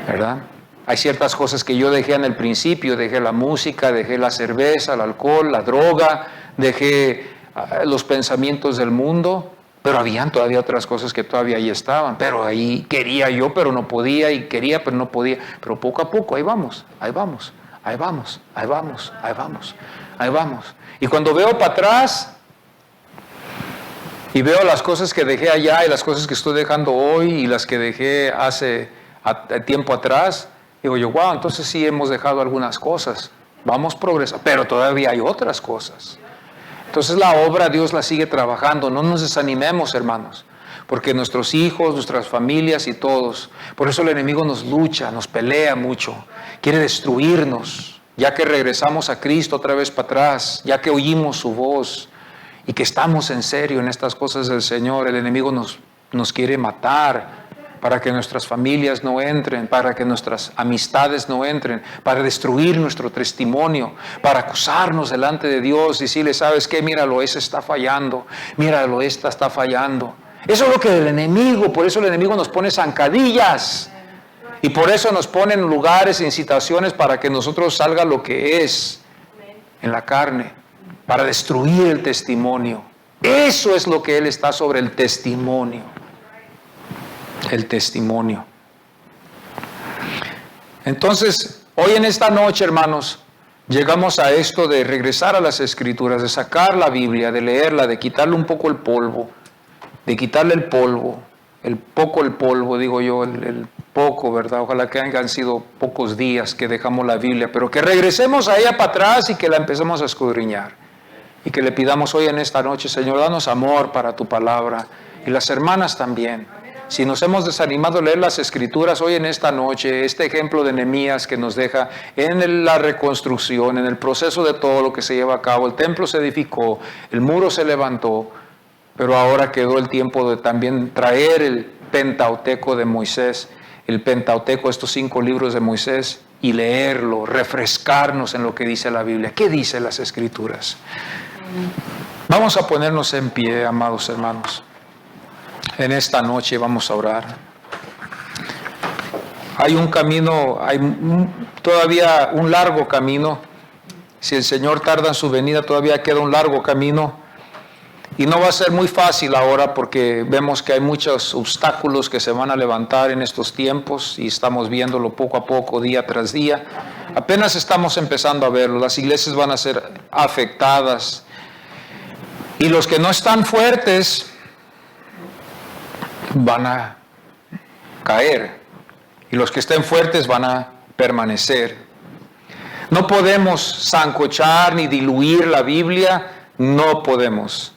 ¿verdad? Hay ciertas cosas que yo dejé en el principio, dejé la música, dejé la cerveza, el alcohol, la droga, dejé los pensamientos del mundo, pero habían todavía otras cosas que todavía ahí estaban, pero ahí quería yo, pero no podía, y quería, pero no podía, pero poco a poco, ahí vamos. Y cuando veo para atrás y veo las cosas que dejé allá y las cosas que estoy dejando hoy y las que dejé hace tiempo atrás, digo yo, wow, entonces sí hemos dejado algunas cosas, vamos progresando, pero todavía hay otras cosas. Entonces la obra Dios la sigue trabajando, no nos desanimemos, hermanos, porque nuestros hijos, nuestras familias y todos, por eso el enemigo nos lucha, nos pelea mucho, quiere destruirnos, ya que regresamos a Cristo otra vez para atrás, ya que oímos su voz y que estamos en serio en estas cosas del Señor, el enemigo nos quiere matar, para que nuestras familias no entren, para que nuestras amistades no entren, para destruir nuestro testimonio, para acusarnos delante de Dios y decirle, ¿sabes qué? Míralo, ese está fallando, míralo, esta está fallando. Eso es lo que el enemigo, por eso el enemigo nos pone zancadillas. Y por eso nos pone en lugares, en situaciones para que nosotros salga lo que es en la carne, para destruir el testimonio. Eso es lo que él está sobre el testimonio. El testimonio. Entonces, hoy en esta noche, hermanos, llegamos a esto de regresar a las Escrituras, de sacar la Biblia, de leerla, de quitarle un poco el polvo, de quitarle el polvo, el polvo, digo yo, el poco, ¿verdad? Ojalá que hayan sido pocos días que dejamos la Biblia, pero que regresemos a ella para atrás y que la empecemos a escudriñar. Y que le pidamos hoy en esta noche, Señor, danos amor para tu palabra. Y las hermanas también. Si nos hemos desanimado a leer las Escrituras hoy en esta noche, este ejemplo de Nehemías que nos deja en la reconstrucción, en el proceso de todo lo que se lleva a cabo, el templo se edificó, el muro se levantó, pero ahora quedó el tiempo de también traer el Pentateuco de Moisés, el Pentateuco, estos 5 libros de Moisés, y leerlo, refrescarnos en lo que dice la Biblia. ¿Qué dice las Escrituras? Vamos a ponernos en pie, amados hermanos. En esta noche vamos a orar. Hay un camino, todavía un largo camino. Si el Señor tarda en su venida, todavía queda un largo camino. Y no va a ser muy fácil ahora porque vemos que hay muchos obstáculos que se van a levantar en estos tiempos y estamos viéndolo poco a poco, día tras día. Apenas estamos empezando a verlo. Las iglesias van a ser afectadas. Y los que no están fuertes van a caer, y los que estén fuertes van a permanecer. No podemos sancochar ni diluir la Biblia, no podemos.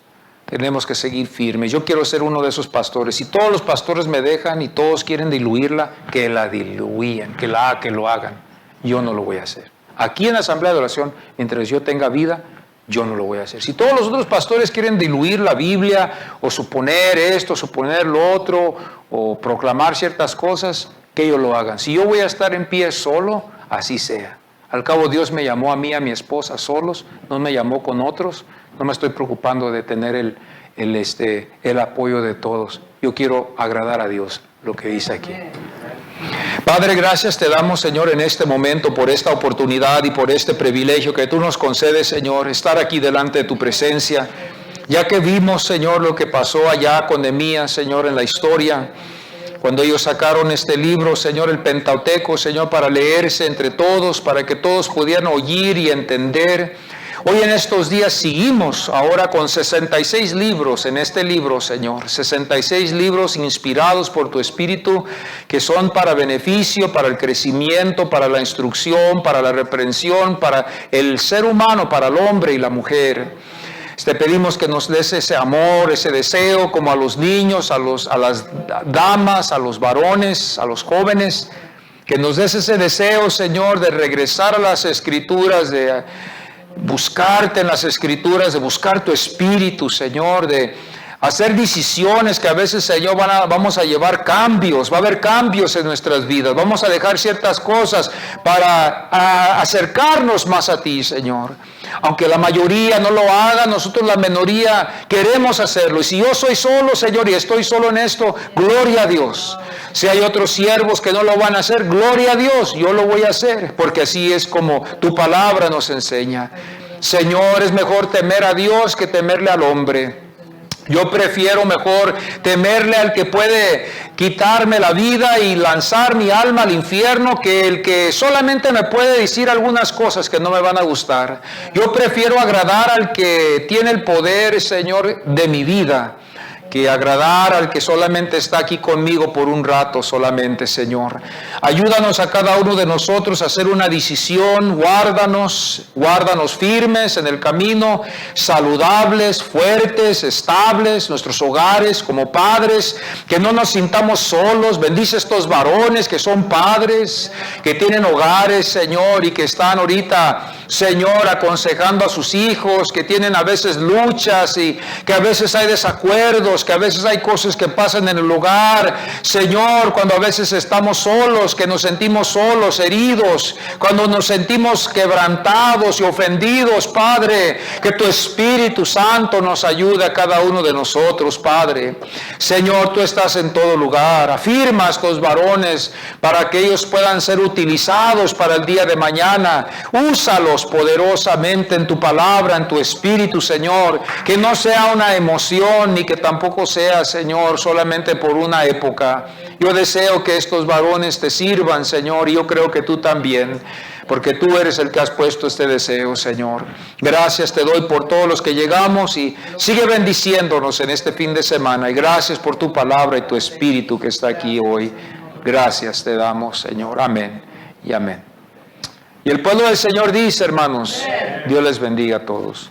Tenemos que seguir firmes. Yo quiero ser uno de esos pastores. Si todos los pastores me dejan y todos quieren diluirla, que la diluyan, que lo hagan. Yo no lo voy a hacer. Aquí en la Asamblea de Oración, mientras yo tenga vida, yo no lo voy a hacer. Si todos los otros pastores quieren diluir la Biblia, o suponer esto, suponer lo otro, o proclamar ciertas cosas, que ellos lo hagan. Si yo voy a estar en pie solo, así sea. Al cabo Dios me llamó a mí, a mi esposa, solos, no me llamó con otros. No me estoy preocupando de tener el apoyo de todos. Yo quiero agradar a Dios, lo que dice aquí. Padre, gracias te damos, Señor, en este momento por esta oportunidad y por este privilegio que tú nos concedes, Señor, estar aquí delante de tu presencia, ya que vimos, Señor, lo que pasó allá con Nehemías, Señor, en la historia, cuando ellos sacaron este libro, Señor, el Pentateuco, Señor, para leerse entre todos, para que todos pudieran oír y entender. Hoy en estos días seguimos ahora con 66 libros en este libro, Señor. 66 libros inspirados por tu Espíritu que son para beneficio, para el crecimiento, para la instrucción, para la reprensión, para el ser humano, para el hombre y la mujer. Te pedimos que nos des ese amor, ese deseo, como a los niños, a las damas, a los varones, a los jóvenes. Que nos des ese deseo, Señor, de regresar a las Escrituras, de buscarte en las Escrituras, de buscar tu Espíritu, Señor, de hacer decisiones que a veces, Señor, vamos a llevar cambios, va a haber cambios en nuestras vidas, vamos a dejar ciertas cosas para acercarnos más a ti, Señor. Aunque la mayoría no lo haga, nosotros la minoría queremos hacerlo. Y si yo soy solo, Señor, y estoy solo en esto, gloria a Dios. Si hay otros siervos que no lo van a hacer, gloria a Dios, yo lo voy a hacer, porque así es como tu palabra nos enseña. Señor, es mejor temer a Dios que temerle al hombre. Yo prefiero mejor temerle al que puede quitarme la vida y lanzar mi alma al infierno que el que solamente me puede decir algunas cosas que no me van a gustar. Yo prefiero agradar al que tiene el poder, Señor, de mi vida, que agradar al que solamente está aquí conmigo por un rato solamente, Señor. Ayúdanos a cada uno de nosotros a hacer una decisión, guárdanos firmes en el camino, saludables, fuertes, estables, nuestros hogares como padres, que no nos sintamos solos. Bendice estos varones que son padres, que tienen hogares, Señor, y que están ahorita Señor, aconsejando a sus hijos, que tienen a veces luchas y que a veces hay desacuerdos, que a veces hay cosas que pasan en el hogar. Señor, cuando a veces estamos solos, que nos sentimos solos, heridos, cuando nos sentimos quebrantados y ofendidos, Padre, que tu Espíritu Santo nos ayude a cada uno de nosotros, Padre. Señor, tú estás en todo lugar. Afirma a estos varones para que ellos puedan ser utilizados para el día de mañana. Úsalos poderosamente en tu palabra, en tu Espíritu, Señor. Que no sea una emoción, ni que tampoco sea, Señor, solamente por una época. Yo deseo que estos varones te sirvan, Señor, y yo creo que tú también, porque tú eres el que has puesto este deseo, Señor. Gracias te doy por todos los que llegamos y sigue bendiciéndonos en este fin de semana. Y gracias por tu palabra y tu Espíritu que está aquí hoy. Gracias te damos, Señor. Amén y amén. Y el pueblo del Señor dice, hermanos, Dios les bendiga a todos.